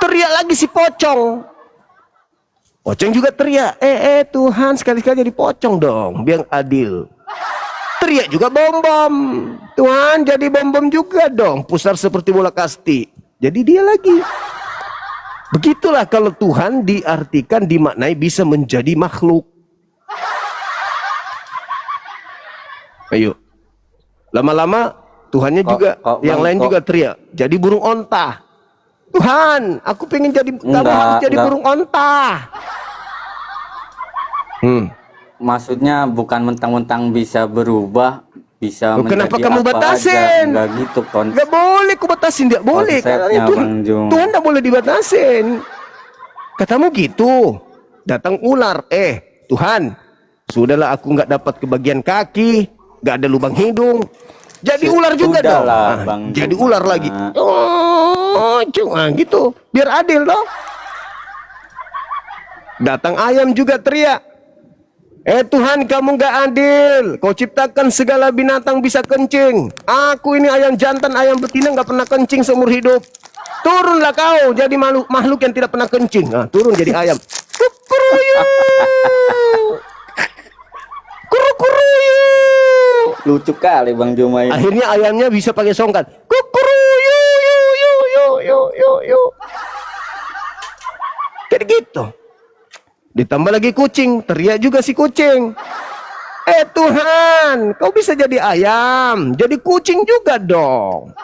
Teriak lagi si pocong. Pocong juga teriak, Tuhan sekali-kali jadi pocong dong, biar adil. Teriak juga bom-bom. Tuhan jadi bom-bom juga dong, pusar seperti bola kasti. Jadi dia lagi. Begitulah kalau Tuhan diartikan, dimaknai bisa menjadi makhluk. Ayo. Lama-lama Tuhannya juga, yang lain juga teriak. Jadi burung onta. Tuhan, aku pengen jadi, kamu harus jadi burung onta. Maksudnya bukan mentang-mentang bisa berubah, bisa kenapa menjadi kamu apa batasin? aja. Enggak gitu Gak boleh ku batasin, tidak boleh. Karena Tuhan gak boleh dibatasin. Katamu gitu. Datang ular, Tuhan, sudahlah aku nggak dapat kebagian kaki, nggak ada lubang hidung. Jadi ular juga dong. Jadi ular lagi. Cuma gitu. Biar adil dong. Datang ayam juga teriak. Tuhan kamu gak adil. Kau ciptakan segala binatang bisa kencing. Aku ini ayam jantan, ayam betina gak pernah kencing seumur hidup. Turunlah kau jadi makhluk yang tidak pernah kencing. Nah, turun jadi ayam. kukuruyu. Kurukuruyu. Lucu kali Bang Juma ini. Akhirnya ayamnya bisa pakai songkat. Kukuruyu, yu. Kayak gitu. Ditambah lagi kucing, teriak juga si kucing. Tuhan, kau bisa jadi ayam, jadi kucing juga dong.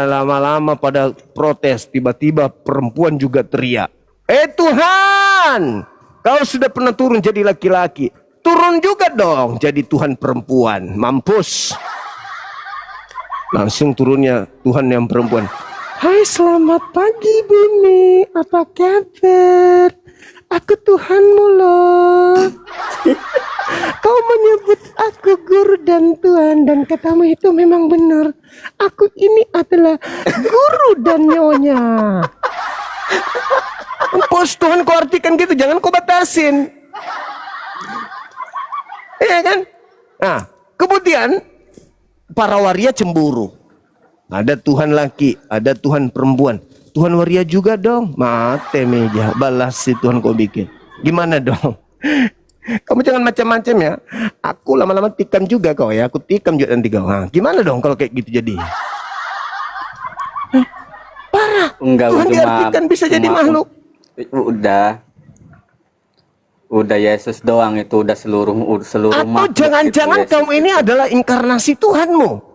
Lama-lama pada protes, tiba-tiba perempuan juga teriak. Tuhan, kau sudah pernah turun jadi laki-laki, turun juga dong jadi Tuhan perempuan. Mampus. Langsung turunnya Tuhan yang perempuan. Hai, selamat pagi bumi, apa kabar? Aku Tuhanmu loh. Kau menyebut aku guru dan Tuhan, dan katamu itu memang benar. Aku ini adalah guru dan nyonya. Pos Tuhan kau artikan gitu, jangan kau batasin. Iya kan? Nah, kemudian para waria cemburu. Ada Tuhan laki, ada Tuhan perempuan. Tuhan waria juga dong. Mate meja, balas si Tuhan kau bikin. Gimana dong? Kamu jangan macam-macam ya. Aku lama-lama tikam juga kau ya. Aku tikam juga nanti kau. Nah, gimana dong kalau kayak gitu jadi? Parah. Enggak, Tuhan diartikan bisa jadi makhluk. Udah Yesus doang itu, udah seluruh Atau makhluk jangan-jangan gitu, kamu ini adalah inkarnasi Tuhanmu.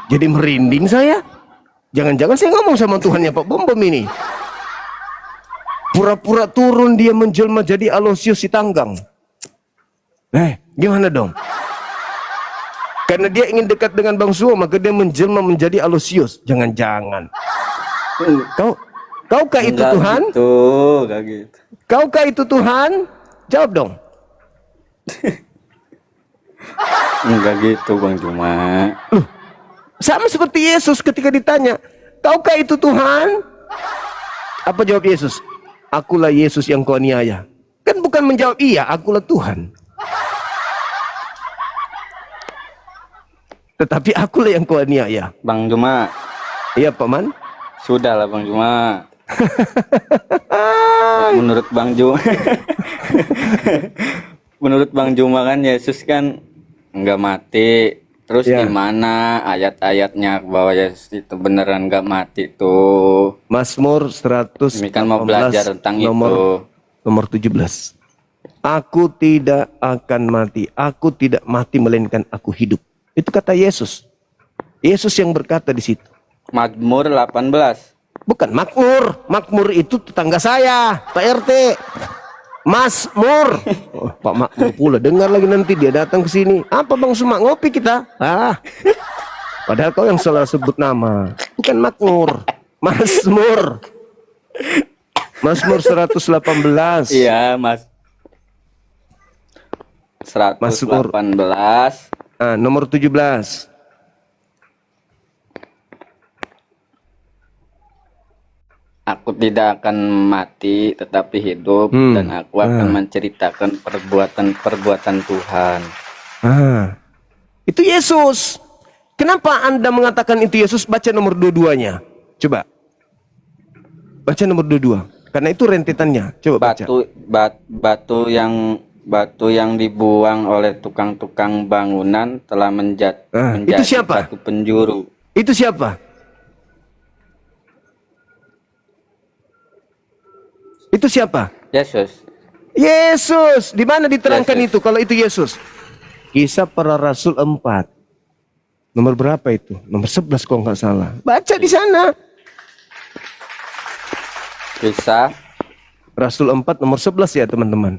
Jadi merinding saya. Jangan-jangan saya ngomong sama Tuhannya Pak Bom ini. Pura-pura turun dia menjelma jadi Aloysius si Tanggang. Gimana dong? Karena dia ingin dekat dengan Bang Suwo, maka dia menjelma menjadi Aloysius. Jangan-jangan. Kaukah itu Enggak Tuhan? Gitu, enggak gitu. Kaukah itu Tuhan? Jawab dong. Enggak gitu Bang Juma. Sama seperti Yesus ketika ditanya, kaukah itu Tuhan? Apa jawab Yesus? Akulah Yesus yang kau aniaya. Kan bukan menjawab iya, akulah Tuhan. Tetapi akulah yang kau aniaya. Bang Juma. Iya Pak Man. Sudahlah Bang Juma. Menurut Bang Juma. Menurut Bang Juma kan Yesus kan enggak mati. Terus Ya. gimana ayat-ayatnya bahwa Yesus itu beneran enggak mati tuh? Mazmur 118 Ini kan mau belajar tentang nomor 17. Aku tidak akan mati. Aku tidak mati melainkan aku hidup. Itu kata Yesus. Yesus yang berkata di situ. Mazmur 18. Bukan makmur. Makmur itu tetangga saya, Pak RT. Mazmur. Pak Makmur pula. Dengar lagi nanti dia datang ke sini. Apa Bang Suma, ngopi kita? Padahal kau yang salah sebut nama. Bukan makmur. Mazmur. Mazmur 118. Iya, Mas. 118. Nomor 17. Aku tidak akan mati tetapi hidup, dan aku akan menceritakan perbuatan-perbuatan Tuhan. Itu Yesus. Kenapa Anda mengatakan itu Yesus? Baca nomor 22-nya. Coba. Baca nomor 22. Karena itu rentetannya. Coba baca. Batu yang dibuang oleh tukang-tukang bangunan telah menjadi itu siapa? batu penjuru. Itu siapa? Itu siapa? Yesus. Yesus. Di mana diterangkan Yesus. itu kalau itu Yesus? Kisah Para Rasul 4. Nomor berapa itu? Nomor 11 kalau nggak salah. Baca di sana. Kisah Rasul 4 nomor 11 ya teman-teman.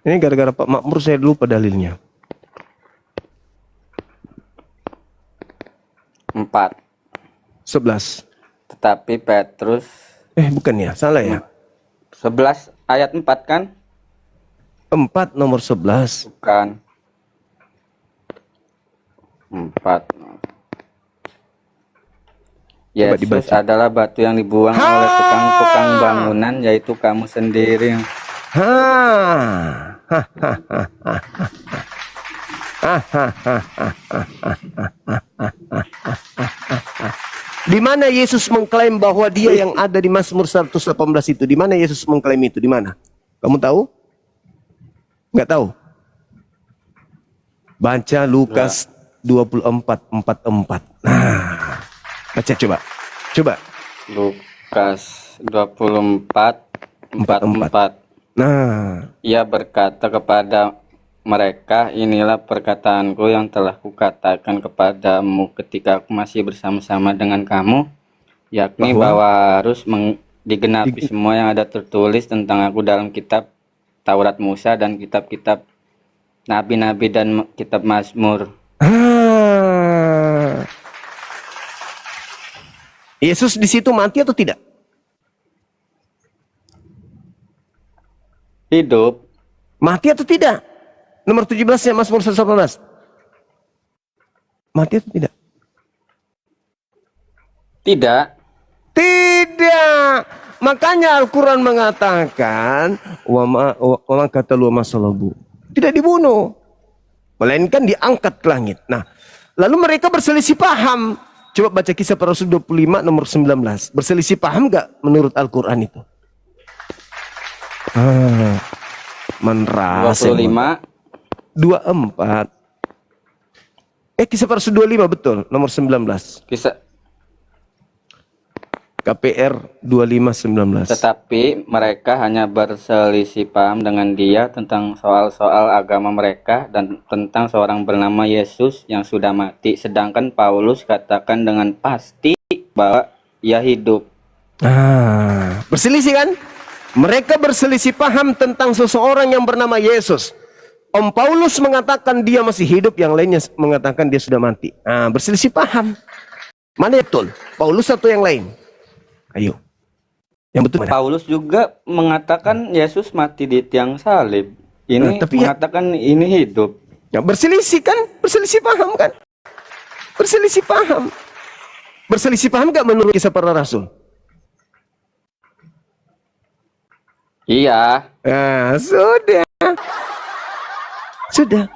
Ini gara-gara Pak Makmur saya lupa dalilnya. 4. 11. Tetapi Petrus Bukan ya, salah ya. 11 ayat 4 kan? 4 nomor 11. Bukan. 4. Yesus dibaca. adalah batu yang dibuang oleh tukang-tukang bangunan, yaitu kamu sendiri. Di mana Yesus mengklaim bahwa dia yang ada di Mazmur 118 itu? Di mana Yesus mengklaim itu? Di mana? Kamu tahu? Nggak tahu? Baca Lukas 24:44. Nah, baca coba. Coba. Lukas 24:44. Nah, Ia berkata kepada mereka, inilah perkataanku yang telah kukatakan kepadamu ketika aku masih bersama-sama dengan kamu, yakni bahwa harus digenapi semua yang ada tertulis tentang aku dalam kitab Taurat Musa dan kitab-kitab nabi-nabi dan kitab Mazmur. Yesus di situ mati atau tidak? Hidup. Mati atau tidak? Nomor 17-nya Mazmur 118. Mati atau tidak? Tidak. Tidak. Makanya Al-Quran mengatakan wa kata lu masalabu. Tidak dibunuh. Melainkan diangkat ke langit. Nah, lalu mereka berselisih paham. Coba baca Kisah Para Rasul 25 nomor 19. Berselisih paham enggak menurut Al-Quran itu? Menrasa 25 24. Kisah Para Rasul 25 betul, nomor 19. kisah. KPR 25:19. Tetapi mereka hanya berselisih paham dengan dia tentang soal-soal agama mereka dan tentang seorang bernama Yesus yang sudah mati. Sedangkan Paulus katakan dengan pasti bahwa ia hidup. Berselisih kan? Mereka berselisih paham tentang seseorang yang bernama Yesus. Om Paulus mengatakan dia masih hidup, yang lainnya mengatakan dia sudah mati. Berselisih paham. Mana yang betul? Paulus atau yang lain? Ayo. Yang betul mana? Paulus juga mengatakan Yesus mati di tiang salib. Ini tapi mengatakan ini hidup. Ya, berselisih kan? Berselisih paham kan? Berselisih paham. Berselisih paham gak menurut Kisah Para Rasul? Iya. Sudah. Sudah.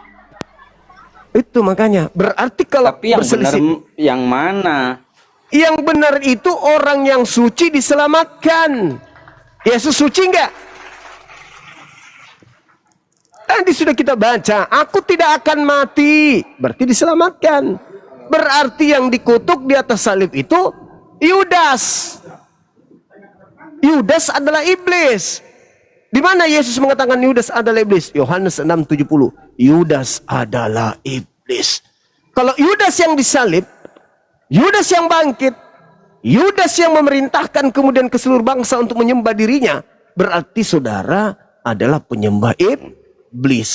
Itu makanya. Berarti kalau Tapi yang benar berselisih, yang mana? yang benar itu orang yang suci diselamatkan. Yesus suci enggak? Tadi sudah kita baca, aku tidak akan mati, berarti diselamatkan. Berarti yang dikutuk di atas salib itu Yudas. Yudas adalah iblis. Di mana Yesus mengatakan Yudas adalah iblis? Yohanes 6:70. Yudas adalah iblis. Kalau Yudas yang disalib, Yudas yang bangkit, Yudas yang memerintahkan kemudian ke seluruh bangsa untuk menyembah dirinya, berarti saudara adalah penyembah iblis.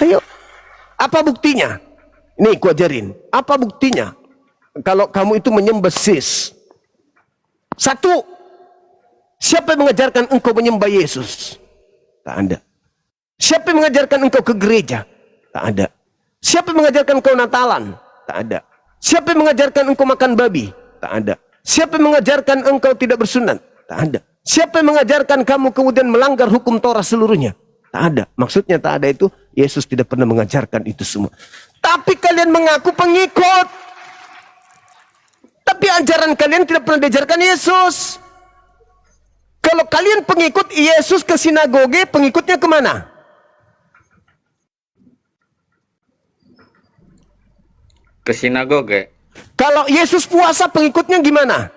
Ayo, apa buktinya? Nih, ku ajarin. Apa buktinya? Kalau kamu itu menyembah sis. Satu, siapa yang mengajarkan engkau menyembah Yesus? Tak ada. Siapa yang mengajarkan engkau ke gereja? Tak ada. Siapa yang mengajarkan engkau Natalan? Tak ada. Siapa yang mengajarkan engkau makan babi? Tak ada. Siapa yang mengajarkan engkau tidak bersunat? Tak ada. Siapa yang mengajarkan kamu kemudian melanggar hukum Torah seluruhnya? Tak ada. Maksudnya tak ada itu, Yesus tidak pernah mengajarkan itu semua. Tapi kalian mengaku pengikut. Tapi ajaran kalian tidak pernah diajarkan Yesus. Kalau kalian pengikut Yesus ke sinagoge, pengikutnya kemana? Ke sinagoge. Kalau Yesus puasa, pengikutnya gimana?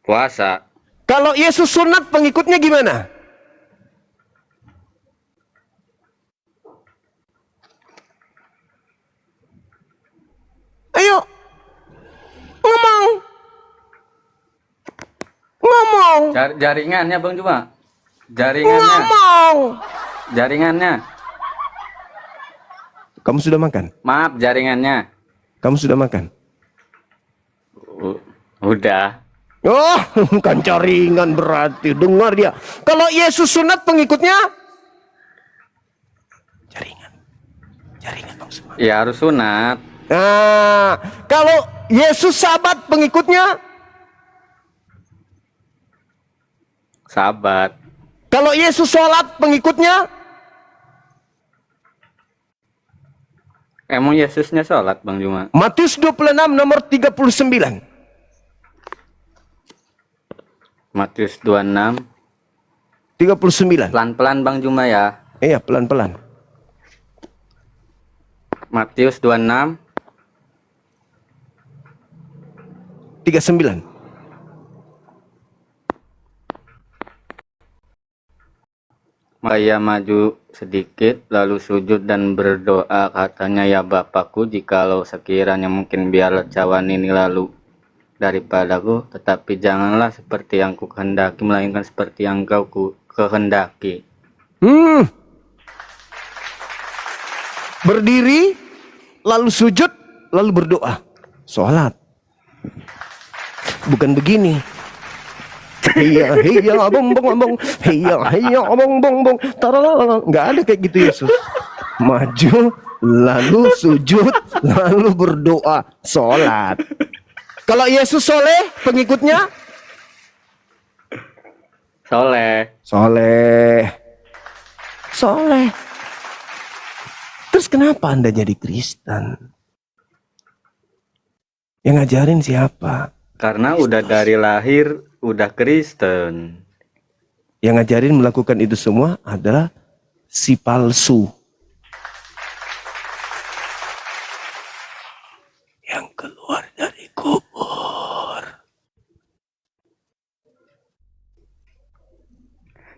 Puasa. Kalau Yesus sunat, pengikutnya gimana? Ayo, ngomong. Ngomong. Jaringannya Bang Cuma. Jaringannya. Ngomong. Jaringannya. Kamu sudah makan? Maaf, jaringannya. Kamu sudah makan? Udah. Oh, bukan jaringan berarti. Dengar dia. Kalau Yesus sunat, pengikutnya jaringan. Jaringan Bang semua. Ya harus sunat. Nah, kalau Yesus sabat, pengikutnya Sabat. kalau Yesus sholat, pengikutnya Emang Yesusnya sholat Bang Juma? Matius 26 nomor 39. Matius 26. 39. Pelan-pelan Bang Juma ya. Iya, pelan-pelan. Matius 26. 39. Maka ia maju sedikit, lalu sujud dan berdoa, katanya, ya Bapakku, jikalau sekiranya mungkin biarlah cawan ini lalu daripadaku, tetapi janganlah seperti yang ku kehendaki, melainkan seperti yang kau kehendaki. Berdiri, lalu sujud, lalu berdoa. Sholat. Bukan begini. Hiya hiya bong bong bong, hiya hiya bong bong bong, taralala. Nggak ada kayak gitu Yesus. Maju, lalu sujud, lalu berdoa, sholat. Kalau Yesus soleh, pengikutnya Soleh. soleh, soleh. Terus kenapa Anda jadi Kristen? Yang ngajarin siapa? Karena udah dari lahir udah Kristen. Yang ngajarin melakukan itu semua adalah si palsu. Yang keluar dari kubur.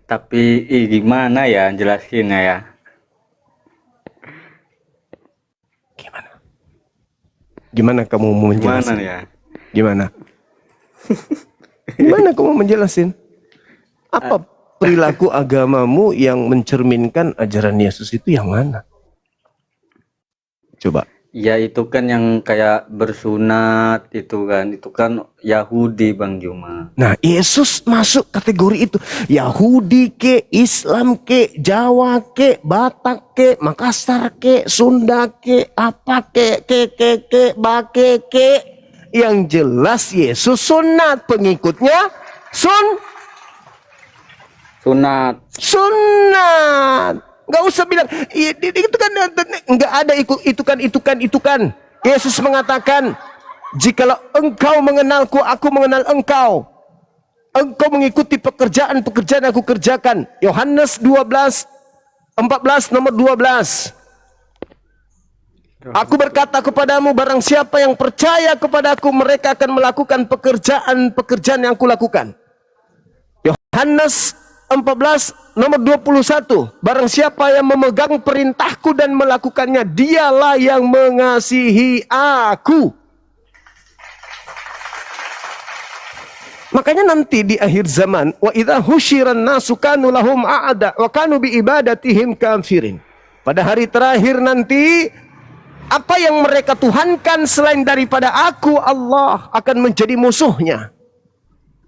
Tapi gimana ya jelasinnya ya? Gimana? Gimana kamu mau menjelaskan? Gimana ya? Gimana? Gimana kamu menjelasin? Apa perilaku agamamu yang mencerminkan ajaran Yesus itu yang mana? Coba. Ya itu kan yang kayak bersunat itu kan Yahudi Bang Juma. Nah, Yesus masuk kategori itu. Yahudi ke, Islam ke, Jawa ke, Batak ke, Makassar ke, Sunda ke, apa ke, bake ke. Yang jelas Yesus sunat, pengikutnya Sunat. sunat. Nggak usah bilang itu kan nggak ada itu kan. Yesus mengatakan, jikalau engkau mengenalku, aku mengenal engkau. Engkau mengikuti pekerjaan aku kerjakan. Yohanes 12:14 nomor 12. Aku berkata kepadamu, barang siapa yang percaya kepadaku, mereka akan melakukan pekerjaan yang kulakukan. Yohanes 14 nomor 21. Barang siapa yang memegang perintahku dan melakukannya, dialah yang mengasihi aku. Makanya nanti di akhir zaman, wa idza husyiran nasu kanu lahum a'ada wa kanu bi ibadatihim kafirin. Pada hari terakhir nanti, apa yang mereka tuhankan selain daripada aku, Allah, akan menjadi musuhnya.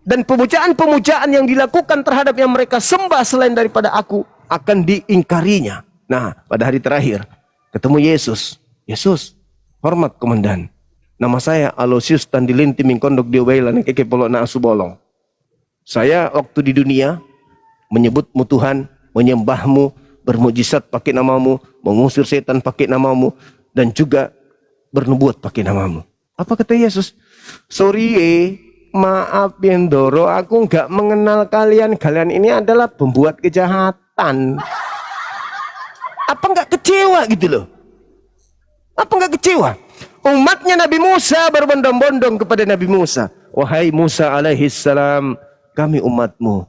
Dan pemujaan-pemujaan yang dilakukan terhadap yang mereka sembah selain daripada aku akan diingkarinya. Nah, pada hari terakhir ketemu Yesus. Yesus, hormat komandan. Nama saya Aloysius Tandilinti Mingkondok Diobailan Keke Polok na Asubolong. Saya waktu di dunia menyebutmu Tuhan, menyembahmu, bermujizat pakai namamu, mengusir setan pakai namamu, dan juga bernubuat pakai namamu. Apa kata Yesus? Sorry, maaf Bendoro, aku nggak mengenal kalian. Kalian ini adalah pembuat kejahatan. Apa nggak kecewa gitu loh? Apa nggak kecewa? Umatnya Nabi Musa berbondong-bondong kepada Nabi Musa. Wahai Musa alaihissalam, kami umatmu.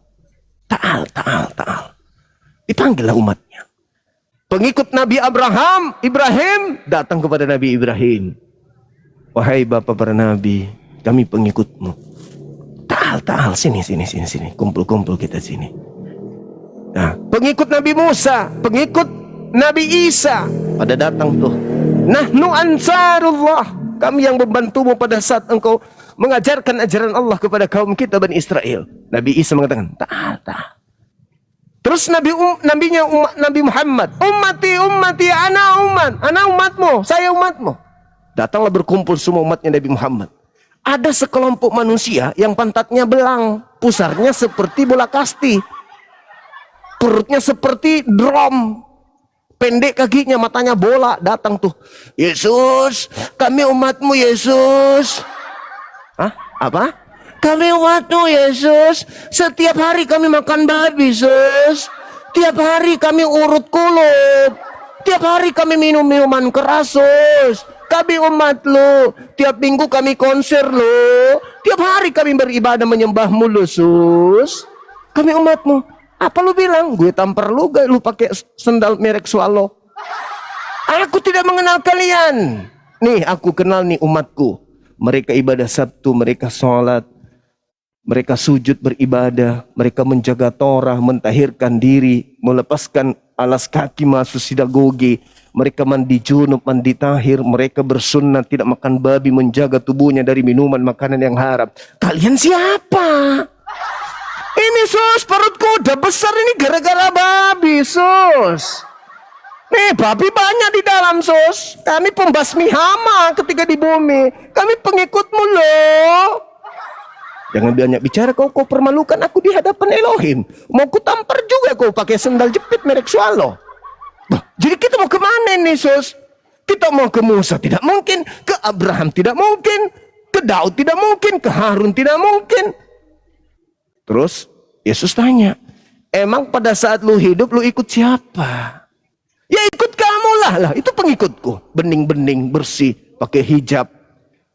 Ta'al. Dipanggillah umatnya. Pengikut Nabi Ibrahim datang kepada Nabi Ibrahim. Wahai bapak para nabi, kami pengikutmu. Ta'al, sini. Kumpul kita sini. Nah, pengikut Nabi Musa, pengikut Nabi Isa, pada datang tuh. Nahnu ansarullah, kami yang membantumu pada saat engkau mengajarkan ajaran Allah kepada kaum kita Bani Israel. Nabi Isa mengatakan, ta'al. Terus Nabi Muhammad, ummati, ana umatmu, saya umatmu. Datanglah berkumpul semua umatnya Nabi Muhammad. Ada sekelompok manusia yang pantatnya belang, pusarnya seperti bola kasti, perutnya seperti drum, pendek kakinya, matanya bola, datang tuh. Yesus, kami umatmu Yesus. Hah? Apa? Kami umatmu Yesus. Setiap hari kami makan babi, Sus. Tiap hari kami urut kulit. Tiap hari kami minum minuman keras, Sus. Kami umat lu. Tiap minggu kami konser lu. Tiap hari kami beribadah menyembahmu lu, Sus. Kami umatmu. Apa lu bilang? Gue tampar lu gak lu pakai sendal merek Swallow. Aku tidak mengenal kalian. Nih aku kenal nih umatku. Mereka ibadah Sabtu, mereka sholat, mereka sujud beribadah, mereka menjaga Torah, mentahirkan diri, melepaskan alas kaki masuk sinagoge, mereka mandi junub, mandi tahir, mereka bersunnah, tidak makan babi, menjaga tubuhnya dari minuman makanan yang haram. Kalian siapa? Ini Sus, perutku udah besar ini gara-gara babi, Sus. Nih, babi banyak di dalam, Sus. Kami pembasmi hama ketika di bumi. Kami pengikutmu loh. Jangan banyak bicara kau permalukan aku di hadapan Elohim. Mau ku tampar juga kau pakai sendal jepit merek Swallow. Bah, jadi kita mau kemana nih, Sus? Kita mau ke Musa tidak mungkin, ke Abraham tidak mungkin, ke Daud tidak mungkin, ke Harun tidak mungkin. Terus Yesus tanya, emang pada saat lu hidup lu ikut siapa? Ya ikut kamu lah, itu pengikutku. Bening-bening bersih, pakai hijab.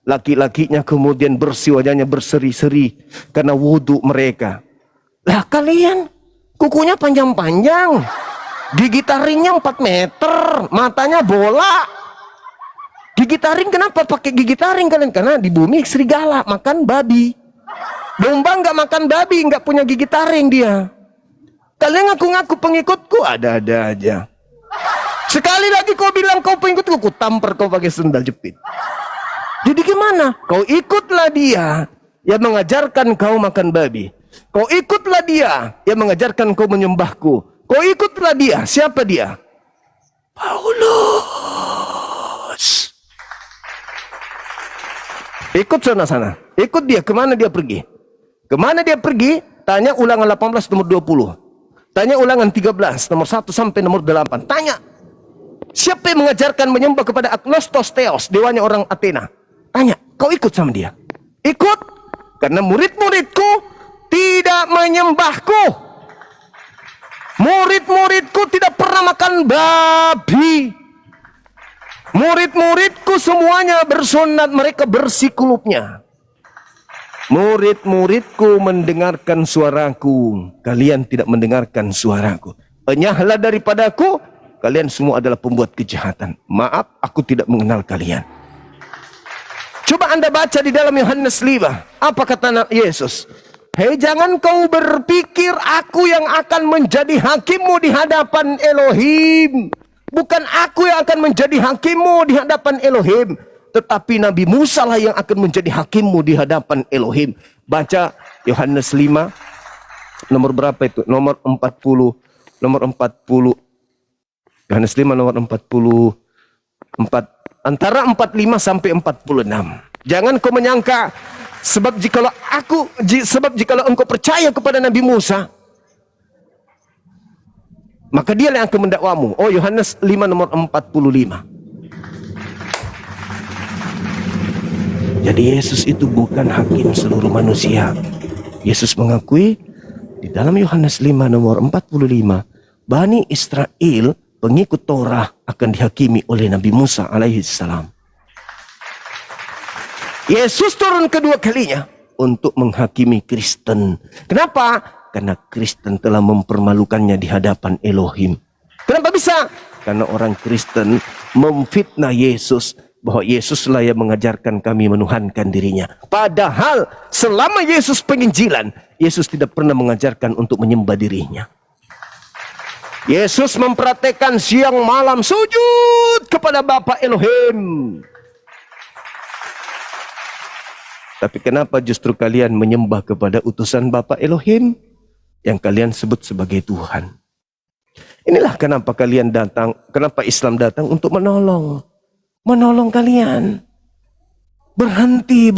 Laki-lakinya kemudian bersih, wajahnya berseri-seri karena wudhu mereka. Lah kalian kukunya panjang-panjang, gigi taringnya 4 meter, matanya bola. Gigi taring kenapa pakai gigi taring kalian? Karena di bumi serigala makan babi. Domba nggak makan babi, nggak punya gigi taring dia. Kalian ngaku-ngaku pengikutku, ada-ada aja. Sekali lagi kau bilang kau pengikutku, ku tampar kau pakai sendal jepit. Jadi gimana? Kau ikutlah dia yang mengajarkan kau makan babi. Kau ikutlah dia yang mengajarkan kau menyembahku. Kau ikutlah dia. Siapa dia? Paulus. Ikut sana-sana. Ikut dia. Kemana dia pergi? Kemana dia pergi? Tanya Ulangan 18 nomor 20. Tanya Ulangan 13 nomor 1 sampai nomor 8. Tanya. Siapa yang mengajarkan menyembah kepada Agnostos Theos, dewanya orang Athena? Tanya. Kau ikut sama dia? Ikut. Karena murid-muridku tidak menyembahku. Murid-muridku tidak pernah makan babi. Murid-muridku semuanya bersunat, mereka bersih kulupnya. Murid-muridku mendengarkan suaraku, kalian tidak mendengarkan suaraku. Enyahlah daripadaku, kalian semua adalah pembuat kejahatan. Maaf, aku tidak mengenal kalian. Coba Anda baca di dalam Yohanes 5. Apa kata Yesus? Hei, jangan kau berpikir aku yang akan menjadi hakimmu di hadapan Elohim. Bukan aku yang akan menjadi hakimmu di hadapan Elohim, tetapi Nabi Musa lah yang akan menjadi hakimmu di hadapan Elohim. Baca Yohanes 5 nomor berapa itu? Nomor 40. Nomor 40. Yohanes 5 nomor 44, antara 45 sampai 46. Jangan kau menyangka sebab jikalau engkau percaya kepada Nabi Musa, maka dia yang akan mendakwamu. Oh, Yohanes 5 nomor 45. Jadi Yesus itu bukan hakim seluruh manusia. Yesus mengakui di dalam Yohanes 5 nomor 45, Bani Israel, pengikut Torah, akan dihakimi oleh Nabi Musa alaihissalam. Yesus turun kedua kalinya untuk menghakimi Kristen. Kenapa? Karena Kristen telah mempermalukannya di hadapan Elohim. Kenapa bisa? Karena orang Kristen memfitnah Yesus, bahwa Yesuslah yang mengajarkan kami menuhankan dirinya. Padahal selama Yesus penginjilan, Yesus tidak pernah mengajarkan untuk menyembah dirinya. Yesus mempraktekkan siang malam sujud kepada Bapa Elohim. Tapi kenapa justru kalian menyembah kepada utusan Bapa Elohim yang kalian sebut sebagai Tuhan? Inilah kenapa kalian datang, kenapa Islam datang untuk menolong kalian. Berhenti,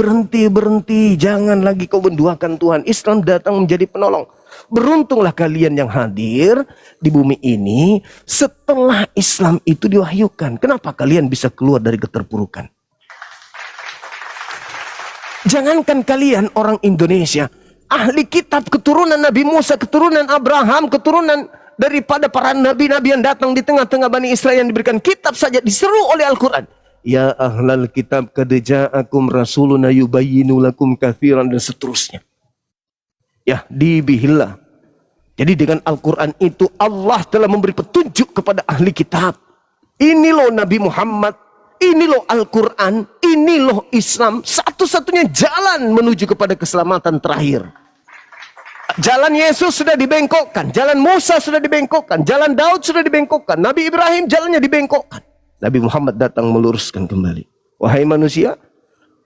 jangan lagi kau menduakan Tuhan. Islam datang menjadi penolong. Beruntunglah kalian yang hadir di bumi ini setelah Islam itu diwahyukan. Kenapa kalian bisa keluar dari keterpurukan? Jangankan kalian orang Indonesia, ahli kitab keturunan Nabi Musa, keturunan Abraham, keturunan daripada para nabi-nabi yang datang di tengah-tengah Bani Israel yang diberikan kitab saja diseru oleh Al-Quran. Ya ahlal kitab qad ja'akum rasuluna yubayyinu lakum katsiran, dan seterusnya. Ya, dibihillah. Jadi dengan Al-Quran itu Allah telah memberi petunjuk kepada ahli kitab. Ini loh Nabi Muhammad, ini loh Al-Quran, ini loh Islam. Satu-satunya jalan menuju kepada keselamatan terakhir. Jalan Yesus sudah dibengkokkan, jalan Musa sudah dibengkokkan, jalan Daud sudah dibengkokkan, Nabi Ibrahim jalannya dibengkokkan. Nabi Muhammad datang meluruskan kembali. Wahai manusia,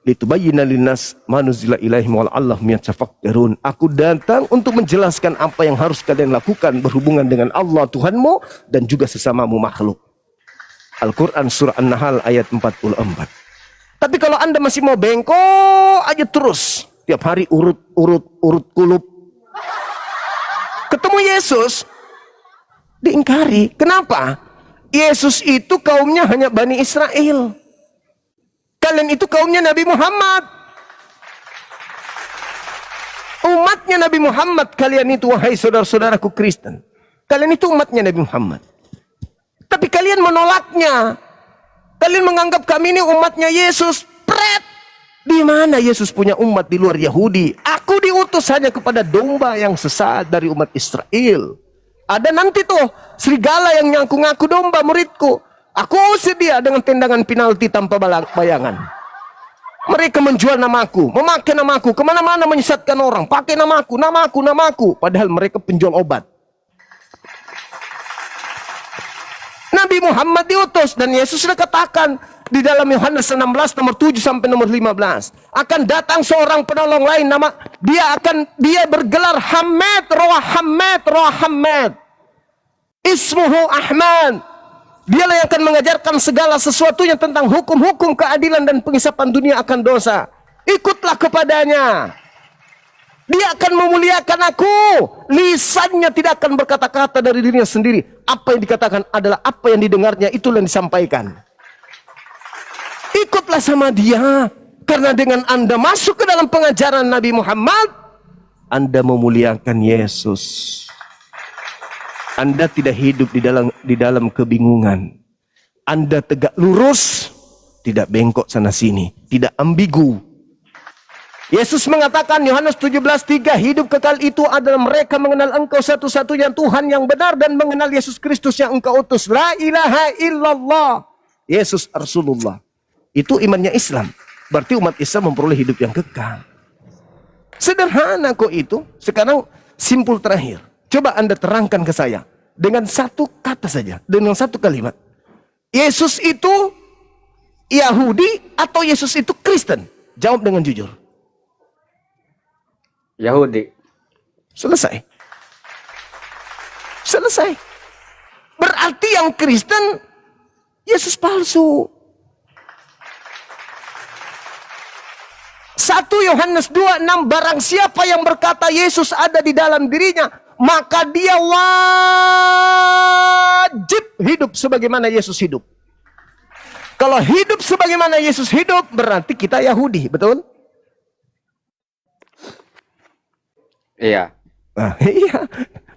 litubayyina linnas ma nuzila ilaihim wal'allahum yatafakkarun. Aku datang untuk menjelaskan apa yang harus kalian lakukan berhubungan dengan Allah Tuhanmu dan juga sesamamu makhluk. Al-Quran surah An-Nahl ayat 44. Tapi kalau Anda masih mau bengkok aja terus, tiap hari urut kulub, ketemu Yesus diingkari. Kenapa? Yesus itu kaumnya hanya Bani Israel. Kalian itu kaumnya Nabi Muhammad. Umatnya Nabi Muhammad kalian itu, wahai saudara-saudaraku Kristen. Kalian itu umatnya Nabi Muhammad. Tapi kalian menolaknya. Kalian menganggap kami ini umatnya Yesus. Pret. Di mana Yesus punya umat di luar Yahudi? Aku diutus hanya kepada domba yang sesat dari umat Israel. Ada nanti tuh serigala yang ngaku-ngaku domba muridku. Aku usir dia dengan tendangan penalti tanpa bayangan. Mereka menjual namaku, memakai namaku, kemana-mana menyesatkan orang. Pakai namaku. Padahal mereka penjual obat. Nabi Muhammad diutus dan Yesus sudah katakan di dalam Yohanes 16 nomor 7 sampai nomor 15, akan datang seorang penolong lain, nama dia bergelar Hamad, Ismuhu Ahmad. Dialah yang akan mengajarkan segala sesuatunya tentang hukum-hukum keadilan dan pengisapan dunia akan dosa. Ikutlah kepadanya. Dia akan memuliakan aku. Lisannya tidak akan berkata-kata dari dirinya sendiri. Apa yang dikatakan adalah apa yang didengarnya, itulah yang disampaikan. Ikutlah sama dia. Karena dengan Anda masuk ke dalam pengajaran Nabi Muhammad, Anda memuliakan Yesus. Anda tidak hidup di dalam kebingungan. Anda tegak lurus, tidak bengkok sana sini, tidak ambigu. Yesus mengatakan Yohanes 17:3, hidup kekal itu adalah mereka mengenal Engkau satu-satunya Tuhan yang benar dan mengenal Yesus Kristus yang Engkau utus. La ilaha illallah. Yesus Rasulullah. Itu imannya Islam. Berarti umat Islam memperoleh hidup yang kekal. Sederhana kok itu. Sekarang simpul terakhir. Coba Anda terangkan ke saya dengan satu kata saja, dengan satu kalimat. Yesus itu Yahudi atau Yesus itu Kristen? Jawab dengan jujur. Yahudi. Selesai. Berarti yang Kristen Yesus palsu. 1 Yohanes 2:6, barang siapa yang berkata Yesus ada di dalam dirinya, maka dia wajib hidup sebagaimana Yesus hidup. Kalau hidup sebagaimana Yesus hidup, berarti kita Yahudi, betul? Iya. Nah, iya.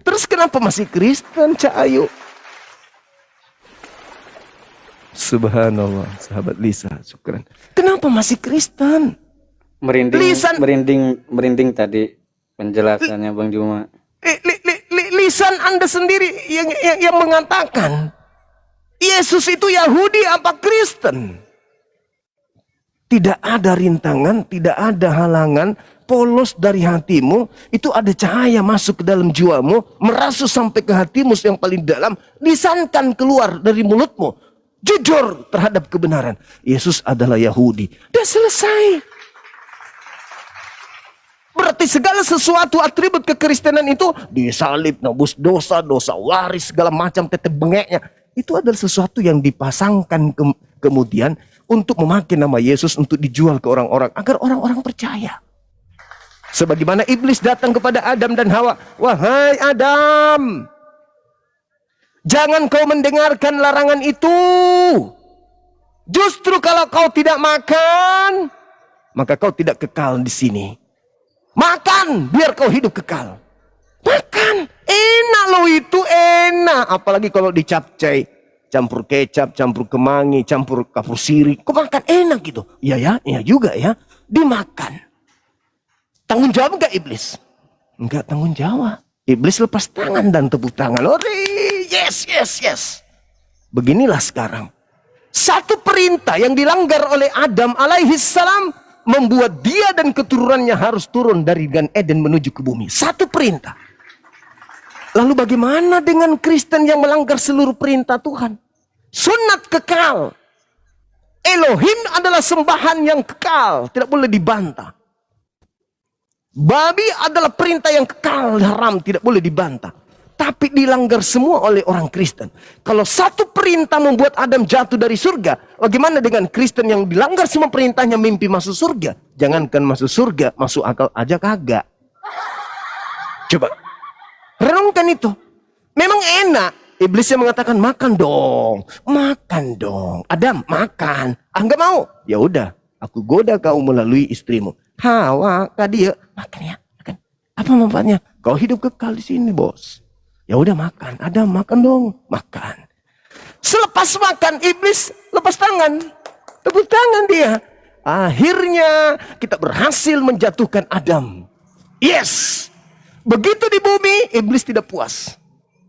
Terus kenapa masih Kristen, Cak Ayu? Subhanallah, sahabat Lisa, syukran. Kenapa masih Kristen? Merinding tadi penjelasannya Bang Juma. Lisan Anda sendiri yang mengatakan Yesus itu Yahudi apa Kristen? Tidak ada rintangan, tidak ada halangan, polos dari hatimu, itu ada cahaya masuk ke dalam jiwamu, merasuk sampai ke hatimu yang paling dalam, lisankan keluar dari mulutmu, jujur terhadap kebenaran. Yesus adalah Yahudi. Sudah selesai. Berarti segala sesuatu atribut kekristenan itu disalib, nebus dosa waris, segala macam tetep bengeknya. Itu adalah sesuatu yang dipasangkan kemudian untuk memakai nama Yesus untuk dijual ke orang-orang agar orang-orang percaya. Sebagaimana iblis datang kepada Adam dan Hawa. Wahai Adam, jangan kau mendengarkan larangan itu. Justru kalau kau tidak makan, maka kau tidak kekal di sini. Makan, biar kau hidup kekal. Makan, enak loh itu, enak. Apalagi kalau dicapcai, campur kecap, campur kemangi, campur kapur siri. Kau makan enak gitu. Iya ya, iya juga ya. Dimakan. Tanggung jawab enggak iblis? Enggak tanggung jawab. Iblis lepas tangan dan tepuk tangan. Ori, yes, yes, yes. Beginilah sekarang. Satu perintah yang dilanggar oleh Adam alaihissalam membuat dia dan keturunannya harus turun dari Gan Eden menuju ke bumi. Satu perintah. Lalu bagaimana dengan Kristen yang melanggar seluruh perintah Tuhan? Sunat kekal. Elohim adalah sembahan yang kekal, tidak boleh dibantah. Babi adalah perintah yang kekal, haram, tidak boleh dibantah. Tapi dilanggar semua oleh orang Kristen. Kalau satu perintah membuat Adam jatuh dari surga, bagaimana dengan Kristen yang dilanggar semua perintahnya mimpi masuk surga? Jangankan masuk surga, masuk akal aja kagak. Coba renungkan itu. Memang enak. Iblis yang mengatakan makan dong, makan dong. Adam makan, enggak mau. Ya udah, aku goda kau melalui istrimu. Hawa, dia makan ya, makan. Apa manfaatnya? Kau hidup kekal di sini, bos. Ya udah makan, Adam makan dong, makan. Selepas makan, iblis lepas tangan, tepuk tangan dia. Akhirnya kita berhasil menjatuhkan Adam. Yes, begitu di bumi, iblis tidak puas.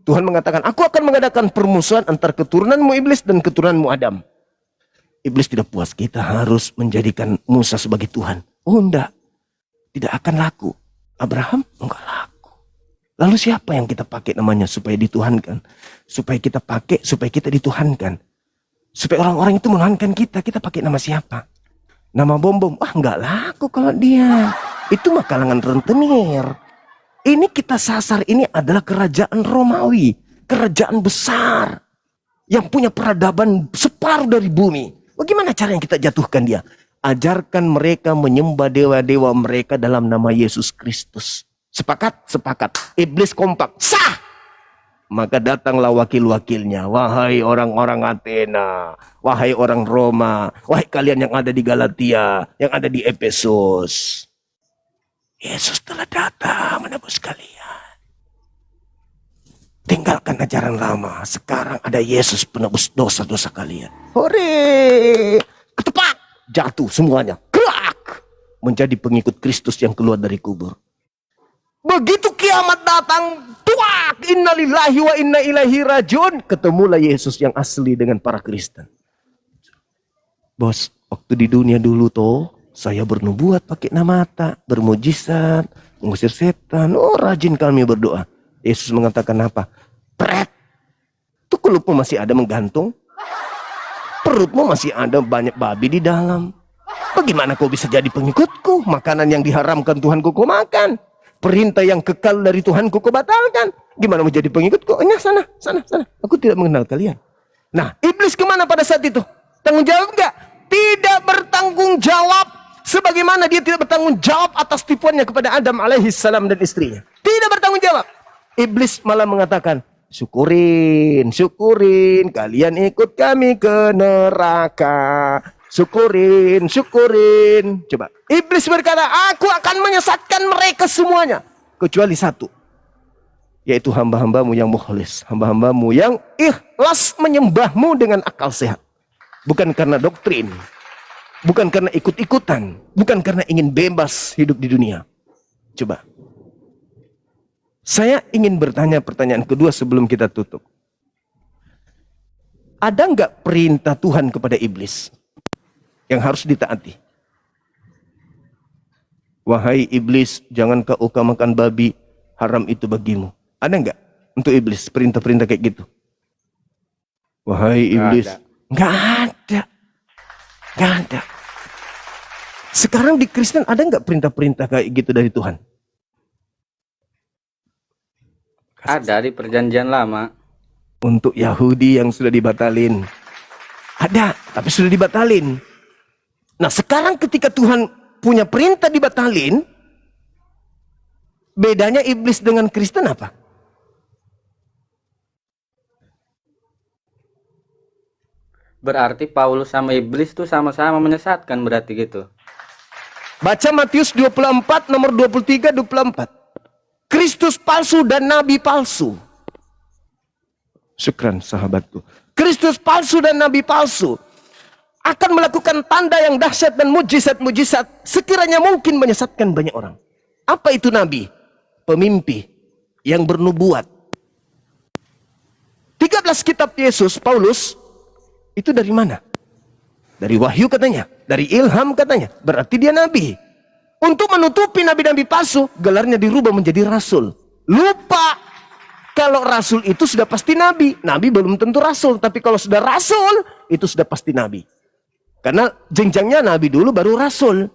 Tuhan mengatakan, aku akan mengadakan permusuhan antara keturunanmu iblis dan keturunanmu Adam. Iblis tidak puas, kita harus menjadikan Musa sebagai Tuhan. Oh enggak, tidak akan laku. Abraham enggak laku. Lalu siapa yang kita pakai namanya supaya dituhankan? Supaya kita pakai, supaya kita dituhankan. Supaya orang-orang itu menuhankan kita pakai nama siapa? Nama bom-bom, wah enggak laku kalau dia. Itu mah kalangan rentenir. Ini kita sasar, ini adalah kerajaan Romawi. Kerajaan besar. Yang punya peradaban separuh dari bumi. Bagaimana cara yang kita jatuhkan dia? Ajarkan mereka menyembah dewa-dewa mereka dalam nama Yesus Kristus. Sepakat? Sepakat. Iblis kompak. Sah! Maka datanglah wakil-wakilnya. Wahai orang-orang Athena. Wahai orang Roma. Wahai kalian yang ada di Galatia. Yang ada di Efesus. Yesus telah datang menebus kalian. Tinggalkan ajaran lama. Sekarang ada Yesus penebus dosa-dosa kalian. Hore! Ketepak! Jatuh semuanya. Kerak! Menjadi pengikut Kristus yang keluar dari kubur. Begitu kiamat datang. Tuak! Innalillahi wa inna ilaihi rajiun. Ketemulah Yesus yang asli dengan para Kristen. Bos, waktu di dunia dulu toh. Saya bernubuat pakai nama mata, bermujizat, mengusir setan. Oh, rajin kami berdoa. Yesus mengatakan apa? Pret. Tuh kulupmu masih ada menggantung. Perutmu masih ada banyak babi di dalam. Bagaimana kau bisa jadi pengikutku? Makanan yang diharamkan Tuhanku kau makan. Perintah yang kekal dari Tuhanku kau batalkan. Gimana mau jadi pengikutku? Nah, sana. Aku tidak mengenal kalian. Nah, iblis kemana pada saat itu? Tanggung jawab enggak? Tidak bertanggung jawab. Sebagaimana dia tidak bertanggung jawab atas tipuannya kepada Adam alaihissalam dan istrinya. Tidak bertanggung jawab. Iblis malah mengatakan, syukurin. Kalian ikut kami ke neraka. Syukurin. Coba. Iblis berkata, aku akan menyesatkan mereka semuanya. Kecuali satu. Yaitu hamba-hambamu yang mukhlis. Hamba-hambamu yang ikhlas menyembahmu dengan akal sehat. Bukan karena doktrin. Bukan karena ikut-ikutan. Bukan karena ingin bebas hidup di dunia. Coba. Saya ingin bertanya pertanyaan kedua sebelum kita tutup. Ada nggak perintah Tuhan kepada iblis yang harus ditaati? Wahai iblis, jangan kau makan babi, haram itu bagimu. Ada nggak untuk iblis perintah-perintah kayak gitu? Wahai iblis, nggak ada. Sekarang di Kristen ada nggak perintah-perintah kayak gitu dari Tuhan? Ada di perjanjian lama. Untuk Yahudi yang sudah dibatalin. Ada, tapi sudah dibatalin. Nah sekarang ketika Tuhan punya perintah dibatalin, Bedanya iblis dengan Kristen apa? Berarti Paulus sama iblis tuh sama-sama menyesatkan berarti gitu. Baca Matius 24 nomor 23 24. Kristus palsu dan nabi palsu. Syukran sahabatku. Kristus palsu dan nabi palsu akan melakukan tanda yang dahsyat dan mujizat-mujizat sekiranya mungkin menyesatkan banyak orang. Apa itu nabi? Pemimpi yang bernubuat. 13 kitab Yesus, Paulus, itu dari mana? Dari wahyu katanya, dari ilham katanya. Berarti dia nabi. Untuk menutupi nabi-nabi palsu, gelarnya dirubah menjadi rasul. Lupa kalau rasul itu sudah pasti nabi. Nabi belum tentu rasul, tapi kalau sudah rasul, itu sudah pasti nabi. Karena jenjangnya nabi dulu baru rasul.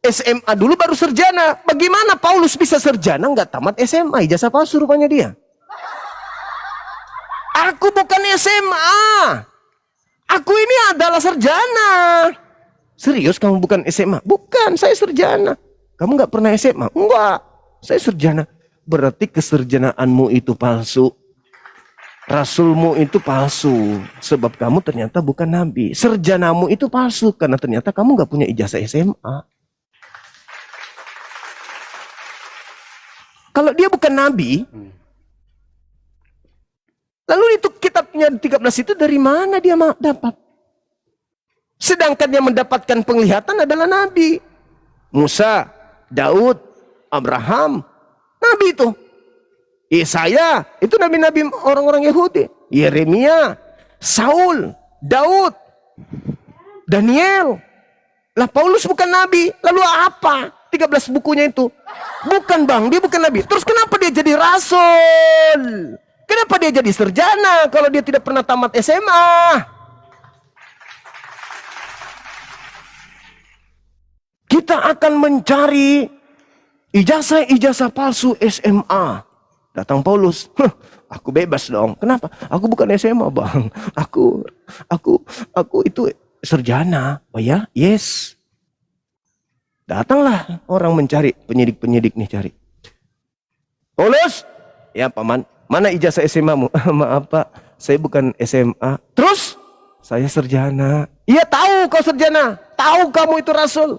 SMA dulu baru sarjana. Bagaimana Paulus bisa sarjana nggak tamat SMA? Ijazah palsu rupanya dia. Aku bukan SMA. Aku ini adalah sarjana. Serius kamu bukan SMA? Bukan, saya sarjana. Kamu nggak pernah SMA? Enggak, saya sarjana. Berarti kesarjanaanmu itu palsu. Rasulmu itu palsu. Sebab kamu ternyata bukan nabi. Sarjanamu itu palsu. Karena ternyata kamu nggak punya ijazah SMA. Kalau dia bukan nabi, lalu itu kitabnya 13 itu dari mana dia dapat? Sedangkan yang mendapatkan penglihatan adalah nabi. Musa, Daud, Abraham, nabi itu. Yesaya, itu nabi-nabi orang-orang Yahudi. Yeremia, Saul, Daud, Daniel. Lah Paulus bukan nabi, lalu apa? 13 bukunya itu. Bukan bang, dia bukan nabi. Terus kenapa dia jadi rasul? Kenapa dia jadi sarjana kalau dia tidak pernah tamat SMA? Kita akan mencari ijazah-ijazah palsu SMA. Datang Paulus, aku bebas dong. Kenapa? Aku bukan SMA bang. Aku itu sarjana. Oh ya? Yes. Datanglah orang mencari, penyidik-penyidik nih cari. Paulus, ya paman, mana ijazah SMA-mu? Maaf pak, saya bukan SMA. Terus, saya sarjana. Iya tahu kau sarjana, tahu kamu itu rasul.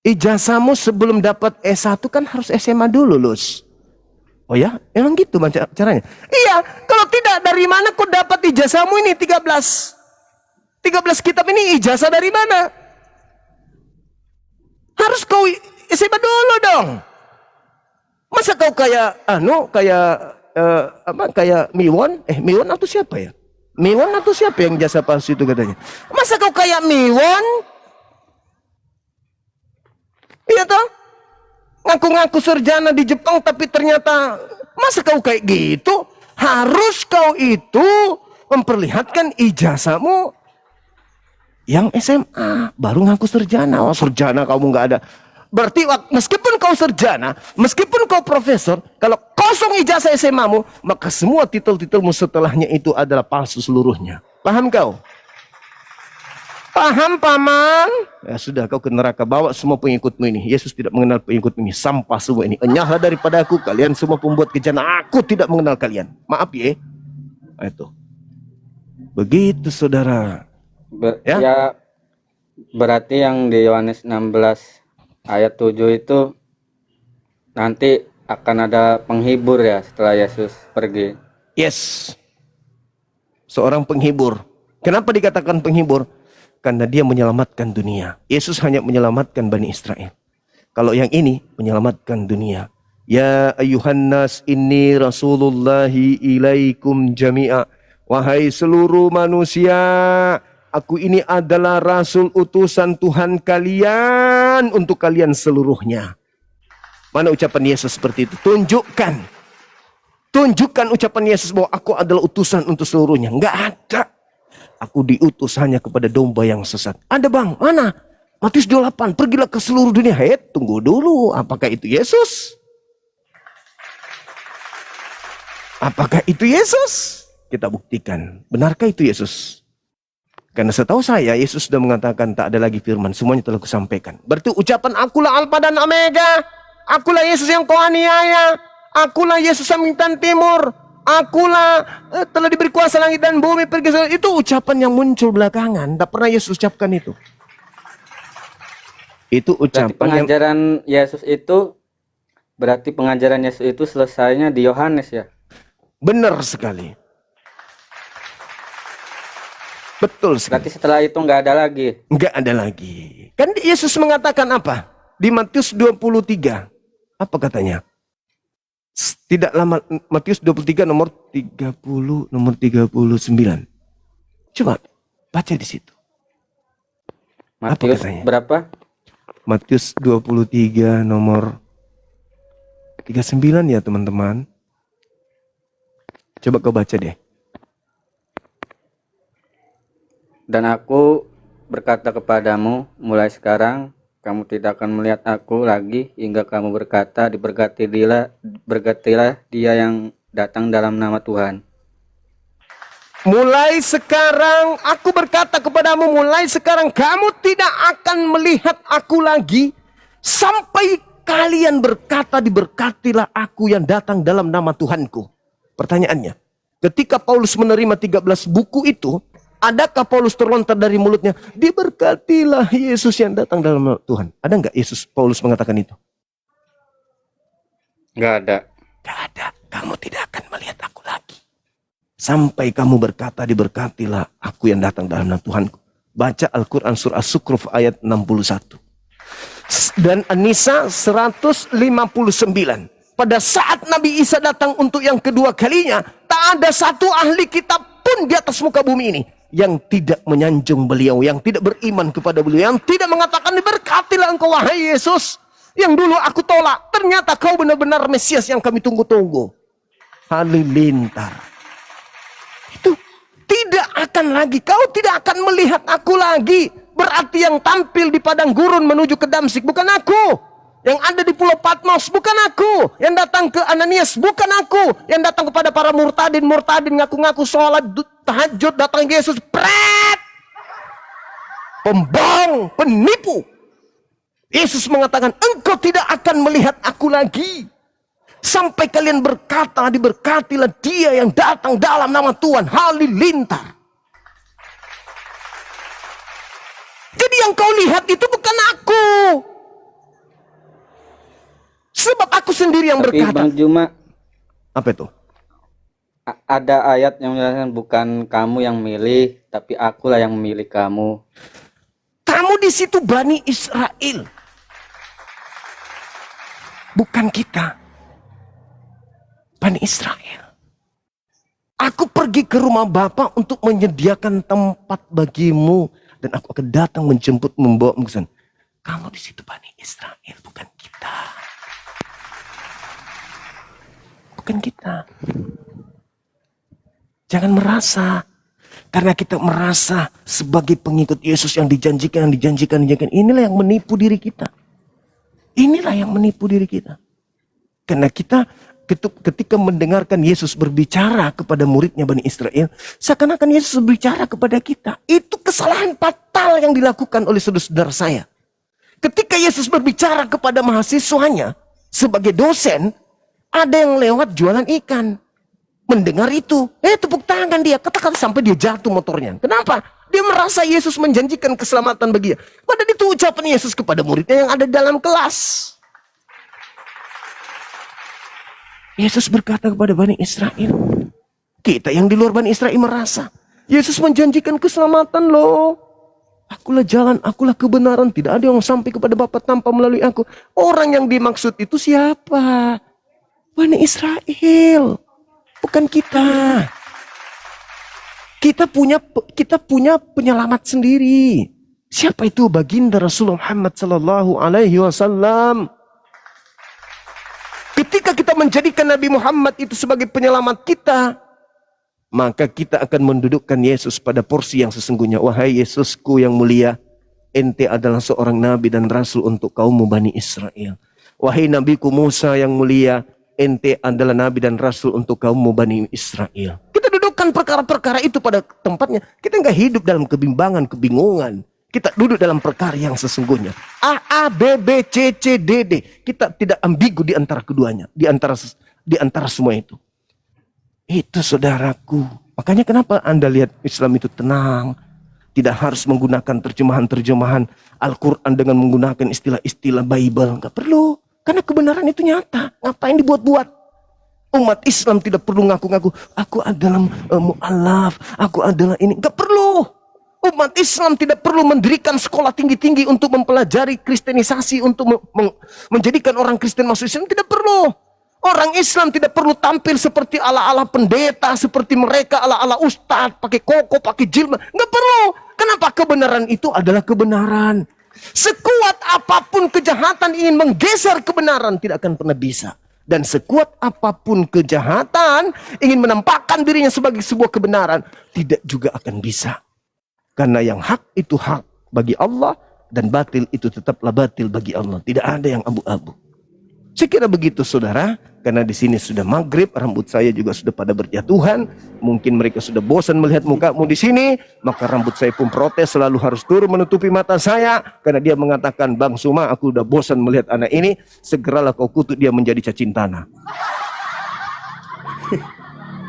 Ijazahmu sebelum dapat S1 kan harus SMA dulu, Lus. Oh ya, emang gitu caranya? Iya, kalau tidak dari mana kau dapat ijazahmu ini 13 kitab ini ijazah dari mana? Harus kau SMA dulu dong. Masa kau kayak kayak Miwon? Miwon atau siapa ya? Miwon atau siapa yang jasa palsu itu katanya? Masa kau kayak Miwon? Iya toh? Ngaku-ngaku sarjana di Jepang tapi ternyata masa kau kayak gitu? Harus kau itu memperlihatkan ijazahmu yang SMA, baru ngaku sarjana. Oh sarjana kamu nggak ada. Berarti meskipun kau sarjana, meskipun kau profesor, kalau kosong ijazah SMA-mu, maka semua titel-titelmu setelahnya itu adalah palsu seluruhnya. Paham kau? Paham paman? Ya sudah, kau ke neraka, bawa semua pengikutmu ini. Yesus tidak mengenal pengikutmu ini, sampah semua ini. Enyahlah daripada aku, kalian semua pembuat kejahatan. Aku tidak mengenal kalian. Maaf ya. Nah, itu. Begitu saudara. Ya, berarti yang di Yohanes 16 ayat 7 itu nanti akan ada penghibur ya setelah Yesus pergi. Yes. Seorang penghibur. Kenapa dikatakan penghibur? Karena dia menyelamatkan dunia. Yesus hanya menyelamatkan Bani Israel. Kalau yang ini menyelamatkan dunia. Ya ayuhan nas inni rasulullahi ilaikum jami'a. Wahai seluruh manusia, aku ini adalah rasul utusan Tuhan kalian untuk kalian seluruhnya. Mana ucapan Yesus seperti itu? Tunjukkan. Tunjukkan ucapan Yesus bahwa aku adalah utusan untuk seluruhnya. Enggak ada. Aku diutus hanya kepada domba yang sesat. Ada bang, mana? Matius 28, pergilah ke seluruh dunia. Tunggu dulu, apakah itu Yesus? Apakah itu Yesus? Kita buktikan. Benarkah itu Yesus? Karena setahu saya, Yesus sudah mengatakan tak ada lagi firman. Semuanya telah kusampaikan. Berarti ucapan akulah Alfa dan Omega. Akulah Yesus yang kau aniaya. Akulah Yesus yang bintang timur. Akulah telah diberi kuasa langit dan bumi. Pergi. Itu ucapan yang muncul belakangan. Tidak pernah Yesus ucapkan itu. Itu Berarti ucapan yang pengajaran Yesus itu selesainya di Yohanes ya. benar sekali. Betul sekali. Berarti setelah itu nggak ada lagi. Enggak ada lagi. Kan Yesus mengatakan apa? Di Matius 23. Apa katanya? Tidak lama, Matius 23 nomor 30, nomor 39. Coba baca di situ. Matius katanya? berapa? Matius 23 nomor 39 ya teman-teman. Coba kau baca deh. Dan aku berkata kepadamu, mulai sekarang kamu tidak akan melihat aku lagi hingga kamu berkata, berkatilah dia yang datang dalam nama Tuhan. Mulai sekarang aku berkata kepadamu, mulai sekarang kamu tidak akan melihat aku lagi sampai kalian berkata, diberkatilah aku yang datang dalam nama Tuhanku. Pertanyaannya, ketika Paulus menerima 13 buku itu, adakah Paulus terlontar dari mulutnya, diberkatilah Yesus yang datang dalam nama Tuhan? Ada nggak Paulus mengatakan itu? Nggak ada. Nggak ada. Kamu tidak akan melihat aku lagi sampai kamu berkata, diberkatilah aku yang datang dalam nama Tuhanku. Baca Al-Quran surah As-Sukruf ayat 61. Dan An-Nisa 159. Pada saat Nabi Isa datang untuk yang kedua kalinya, tak ada satu ahli kitab pun di atas muka bumi ini yang tidak menyanjung beliau, yang tidak beriman kepada beliau, yang tidak mengatakan, diberkatilah engkau wahai Yesus yang dulu aku tolak, ternyata kau benar-benar Mesias yang kami tunggu-tunggu. Halilintar. Itu tidak akan lagi, kau tidak akan melihat aku lagi. Berarti yang tampil di padang gurun menuju ke Damsik bukan aku. Yang ada di Pulau Patmos bukan aku. Yang datang ke Ananias bukan aku. Yang datang kepada para murtadin ngaku-ngaku sholat tahajud, datang ke Yesus, pret, pembohong, penipu. Yesus mengatakan, engkau tidak akan melihat aku lagi sampai kalian berkata, diberkatilah dia yang datang dalam nama Tuhan. Halilintar. Jadi yang kau lihat itu bukan aku, sebab aku sendiri yang Tapi berkata. Bang Juma, Apa itu? ada ayat yang menjelaskan bukan kamu yang milih, tapi akulah yang memilih kamu. Kamu di situ Bani Israel, bukan kita. Bani Israel. Aku pergi ke rumah Bapa untuk menyediakan tempat bagimu, dan aku akan datang menjemput, membawamu ke sana. Kamu di situ Bani Israel, bukan kita. Bukan kita. Jangan merasa, karena kita merasa sebagai pengikut Yesus yang dijanjikan. Inilah yang menipu diri kita. Inilah yang menipu diri kita. Karena kita ketika mendengarkan Yesus berbicara kepada muridnya Bani Israel, seakan-akan Yesus berbicara kepada kita. Itu kesalahan fatal yang dilakukan oleh saudara-saudara saya. Ketika Yesus berbicara kepada mahasiswanya sebagai dosen, ada yang lewat jualan ikan. Mendengar itu, tepuk tangan dia, katakan sampai dia jatuh motornya. Kenapa? Dia merasa Yesus menjanjikan keselamatan bagi dia. Padahal itu ucapan Yesus kepada muridnya yang ada dalam kelas. Yesus berkata kepada Bani Israel. Kita yang di luar Bani Israel merasa Yesus menjanjikan keselamatan loh. Akulah jalan, akulah kebenaran. Tidak ada yang sampai kepada Bapa tanpa melalui aku. Orang yang dimaksud itu siapa? Bani Israel. Bukan kita. Kita punya penyelamat sendiri. Siapa itu? Baginda Rasulullah Muhammad sallallahu alaihi wasallam. Ketika kita menjadikan Nabi Muhammad itu sebagai penyelamat kita, maka kita akan mendudukkan Yesus pada porsi yang sesungguhnya. Wahai Yesusku yang mulia, ente adalah seorang nabi dan rasul untuk kaum Bani Israel. Wahai Nabiku Musa yang mulia, ente adalah nabi dan rasul untuk kaum Bani Israel. Kita dudukkan perkara-perkara itu pada tempatnya. Kita nggak hidup dalam kebimbangan, kebingungan. Kita duduk dalam perkara yang sesungguhnya. A, B, B, C, C, D, D. Kita tidak ambigu di antara keduanya. Di antara semua itu. Itu saudaraku. Makanya kenapa Anda lihat Islam itu tenang. Tidak harus menggunakan terjemahan-terjemahan Al-Quran dengan menggunakan istilah-istilah Bible. Nggak perlu. Karena kebenaran itu nyata. Ngapain dibuat-buat? Umat Islam tidak perlu ngaku-ngaku. Aku adalah mu'alaf. Aku adalah ini. Nggak perlu. Umat Islam tidak perlu mendirikan sekolah tinggi-tinggi untuk mempelajari kristenisasi, untuk menjadikan orang Kristen masuk Islam. Tidak perlu. Orang Islam tidak perlu tampil seperti ala-ala pendeta, seperti mereka ala-ala ustadz, pakai koko, pakai jilbab. Nggak perlu. Kenapa? Kebenaran itu adalah kebenaran. Sekuat apapun kejahatan ingin menggeser kebenaran, tidak akan pernah bisa. Dan sekuat apapun kejahatan ingin menampakkan dirinya sebagai sebuah kebenaran, tidak juga akan bisa. Karena yang hak itu hak bagi Allah, dan batil itu tetaplah batil bagi Allah. Tidak ada yang abu-abu. Saya kira begitu saudara, karena di sini sudah maghrib, rambut saya juga sudah pada berjatuhan. Mungkin mereka sudah bosan melihat mukamu di sini, maka rambut saya pun protes selalu harus turun menutupi mata saya. Karena dia mengatakan, Bang Suma, aku udah bosan melihat anak ini, segeralah kau kutuk dia menjadi cacing tanah.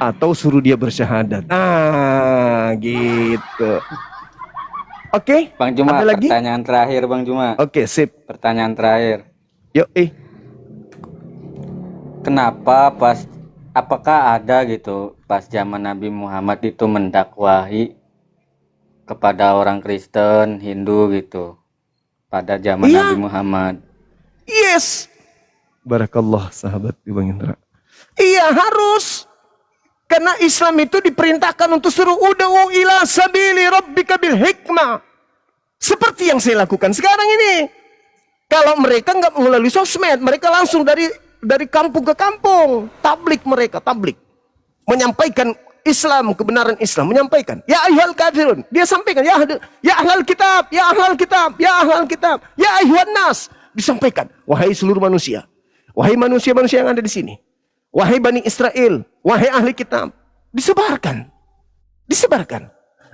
Atau suruh dia bersyahadat. Ah, gitu. Oke, Bang Juma, ada lagi? pertanyaan terakhir Bang Juma. Oke, sip. Pertanyaan terakhir. Yuk, Apakah ada gitu pas zaman Nabi Muhammad itu mendakwahi kepada orang Kristen, Hindu gitu pada zaman Iya. Nabi Muhammad? Yes. Barakallah sahabat Bang Indra. Iya, harus. Karena Islam itu diperintahkan untuk suruh ud'u ila sabili rabbika bil hikmah. Seperti yang saya lakukan sekarang ini. Kalau mereka nggak melalui sosmed, mereka langsung dari kampung ke kampung, tablik mereka, tablik. Menyampaikan Islam, kebenaran Islam, menyampaikan. Ya ayyuhal kafirun, dia sampaikan, ya ahlal kitab, ya ahlal kitab, ya ahlal kitab, ya ayyuhan nas, disampaikan. Wahai seluruh manusia, wahai manusia-manusia yang ada di sini, wahai Bani Israel, wahai ahli kitab, disebarkan. Disebarkan.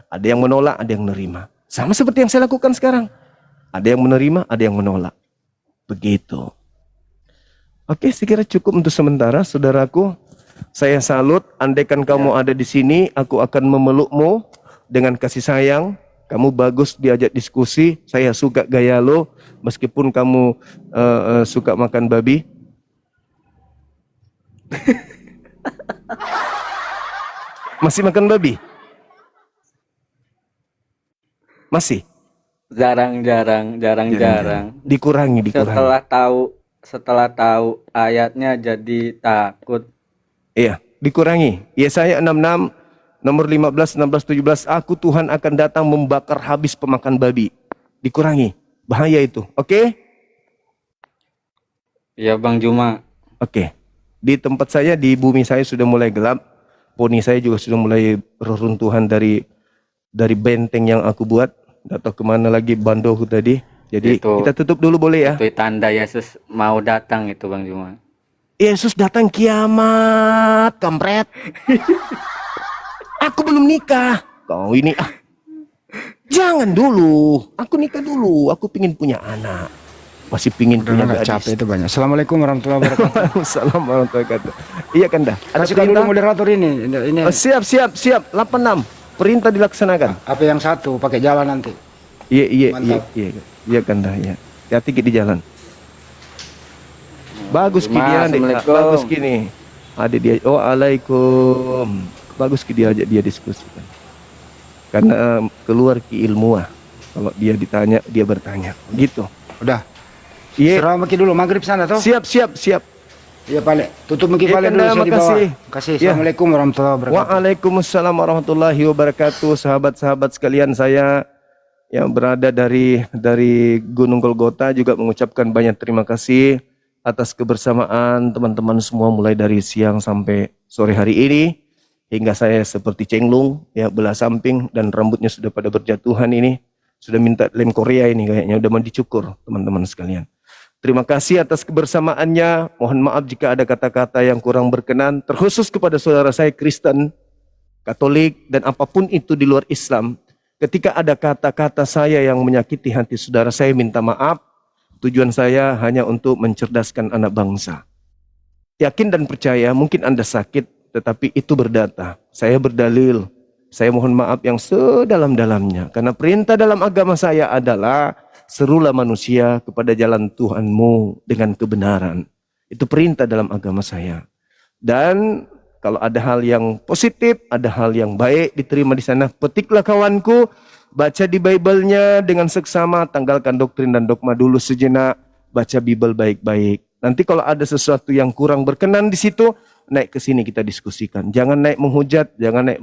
Ada yang menolak, ada yang menerima. Sama seperti yang saya lakukan sekarang. Ada yang menerima, ada yang menolak. Begitu. Oke, saya kira cukup untuk sementara, saudaraku. Saya salut. Andaikan kamu ada di sini, aku akan memelukmu dengan kasih sayang. Kamu bagus diajak diskusi. Saya suka gaya lo, meskipun kamu suka makan babi. Masih makan babi? Masih? Jarang. Dikurangi. Setelah tahu ayatnya jadi takut. Iya, dikurangi. Yesaya 66 nomor 15, 16, 17, aku Tuhan akan datang membakar habis pemakan babi. Dikurangi. Bahaya itu. Oke? Ya Bang Juma. Oke. Di tempat saya, di bumi saya sudah mulai gelap. Poni saya juga sudah mulai reruntuhan dari benteng yang aku buat. Nggak tahu kemana lagi bandoku tadi. Jadi kita tutup dulu boleh ya? Itu tanda Yesus mau datang itu Bang Juma. Yesus datang kiamat, kampret. Aku belum nikah. Kau ini jangan dulu. Aku nikah dulu. Aku pingin punya anak. Masih pingin punya gadis. Capek itu banyak. Assalamualaikum warahmatullahi wabarakatuh. Waalaikumsalam warahmatullahi wabarakatuh. Iya kan dah. Ada Kasih dulu moderator ini. Oh, siap. 86. Perintah dilaksanakan. Apa yang satu pakai jalan nanti. Iya. Mantap. Iya kan dah ya. Hati-hati di jalan. Bagus ki dia, bagus kini. Ada dia. Oh, alaikum. Bagus ki dia ajak dia diskusikan. Karena keluar ki ilmuah. Kalau dia ditanya, dia bertanya. Gitu. Udah. Iya. Serah maki dulu maghrib sana toh. Siap. Iya Pale. Tutup maki Iya, Pale dulu Kanda, saya di bawah. makasih. Kasih. Ya. Assalamualaikum warahmatullahi wabarakatuh. Waalaikumsalam warahmatullahi wabarakatuh. Sahabat-sahabat sekalian, saya yang berada dari Gunung Golgota juga mengucapkan banyak terima kasih atas kebersamaan teman-teman semua mulai dari siang sampai sore hari ini, hingga saya seperti cenglung ya, belah samping dan rambutnya sudah pada berjatuhan ini, sudah minta lem Korea ini kayaknya, udah mandi cukur teman-teman sekalian. Terima kasih atas kebersamaannya. Mohon maaf jika ada kata-kata yang kurang berkenan, terkhusus kepada saudara saya Kristen, Katolik, dan apapun itu di luar Islam. Ketika ada kata-kata saya yang menyakiti hati saudara, saya minta maaf. Tujuan saya hanya untuk mencerdaskan anak bangsa. Yakin dan percaya, mungkin Anda sakit, tetapi itu berdata. Saya berdalil. Saya mohon maaf yang sedalam-dalamnya. Karena perintah dalam agama saya adalah serulah manusia kepada jalan Tuhanmu dengan kebenaran. Itu perintah dalam agama saya. Dan kalau ada hal yang positif, ada hal yang baik diterima di sana, petiklah kawanku, baca di Bible-nya dengan seksama, tanggalkan doktrin dan dogma dulu sejenak, baca Bible baik-baik. Nanti kalau ada sesuatu yang kurang berkenan di situ, naik ke sini kita diskusikan. Jangan naik menghujat, jangan naik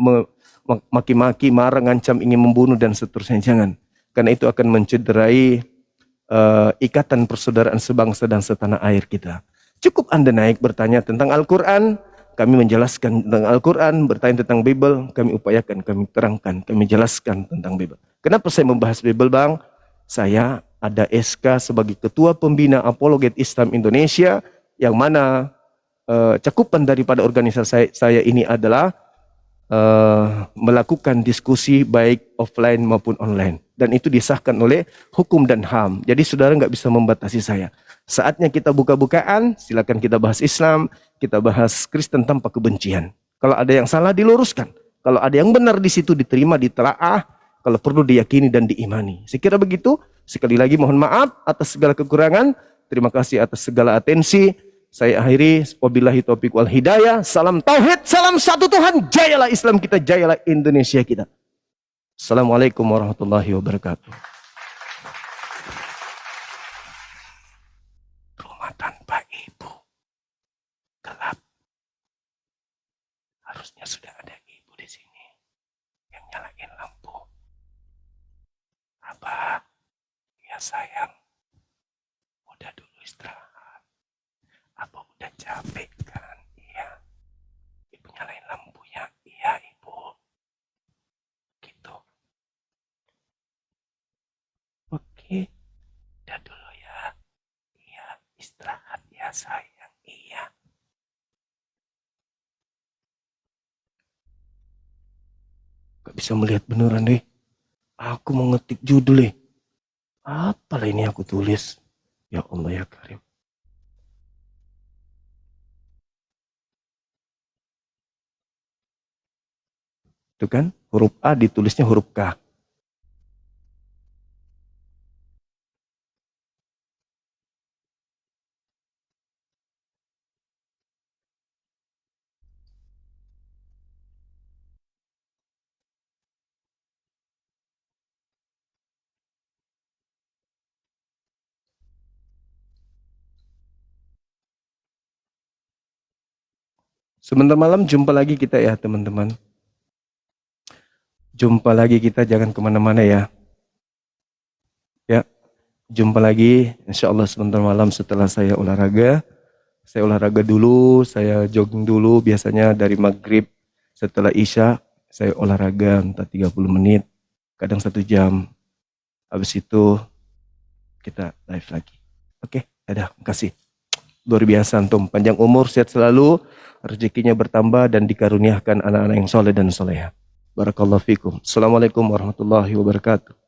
maki-maki, marah, ngancam, ingin membunuh dan seterusnya. Jangan. Karena itu akan mencederai ikatan persaudaraan sebangsa dan setanah air kita. Cukup Anda naik bertanya tentang Al-Quran, kami menjelaskan tentang Al-Quran, bertanya tentang Bible, kami upayakan, kami terangkan, kami jelaskan tentang Bible. Kenapa saya membahas Bible, Bang? Saya ada SK sebagai Ketua Pembina Apologet Islam Indonesia, yang mana cakupan daripada organisasi saya ini adalah melakukan diskusi baik offline maupun online. Dan itu disahkan oleh hukum dan HAM. Jadi saudara nggak bisa membatasi saya. Saatnya kita buka-bukaan, silakan kita bahas Islam, kita bahas Kristen tanpa kebencian. Kalau ada yang salah diluruskan. Kalau ada yang benar di situ diterima, ditelaah, kalau perlu diyakini dan diimani. Saya kira begitu. Sekali lagi mohon maaf atas segala kekurangan. Terima kasih atas segala atensi. Saya akhiri, wabillahi taufiq wal hidayah. Salam tauhid, salam satu Tuhan. Jayalah Islam kita, jayalah Indonesia kita. Assalamualaikum warahmatullahi wabarakatuh. Rumah tanpa ibu gelap. Harusnya sudah ada ibu di sini yang nyalain lampu. Abah, ya sayang, udah dulu istirahat. Apa udah capek kan? Iya. Ibu nyalain lampunya. Iya, Ibu. Gitu. Oke. Udah dulu ya. Iya, istirahat ya sayang. Iya. Gak bisa melihat beneran deh. Aku mau ngetik judul deh. Apalah ini aku tulis. Ya Allah ya Karim. Itu kan huruf A ditulisnya huruf K. Sebentar malam jumpa lagi kita ya teman-teman. Jumpa lagi kita, jangan kemana-mana ya. Ya, jumpa lagi insya Allah sebentar malam setelah saya olahraga. Saya olahraga dulu, saya jogging dulu, biasanya dari maghrib setelah isya saya olahraga entah 30 menit, kadang 1 jam. Habis itu kita live lagi. Oke, dadah, makasih. Luar biasa antum, panjang umur, sehat selalu, rezekinya bertambah dan dikaruniakan anak-anak yang soleh dan soleha. Barakallahu fikum. Assalamualaikum warahmatullahi wabarakatuh.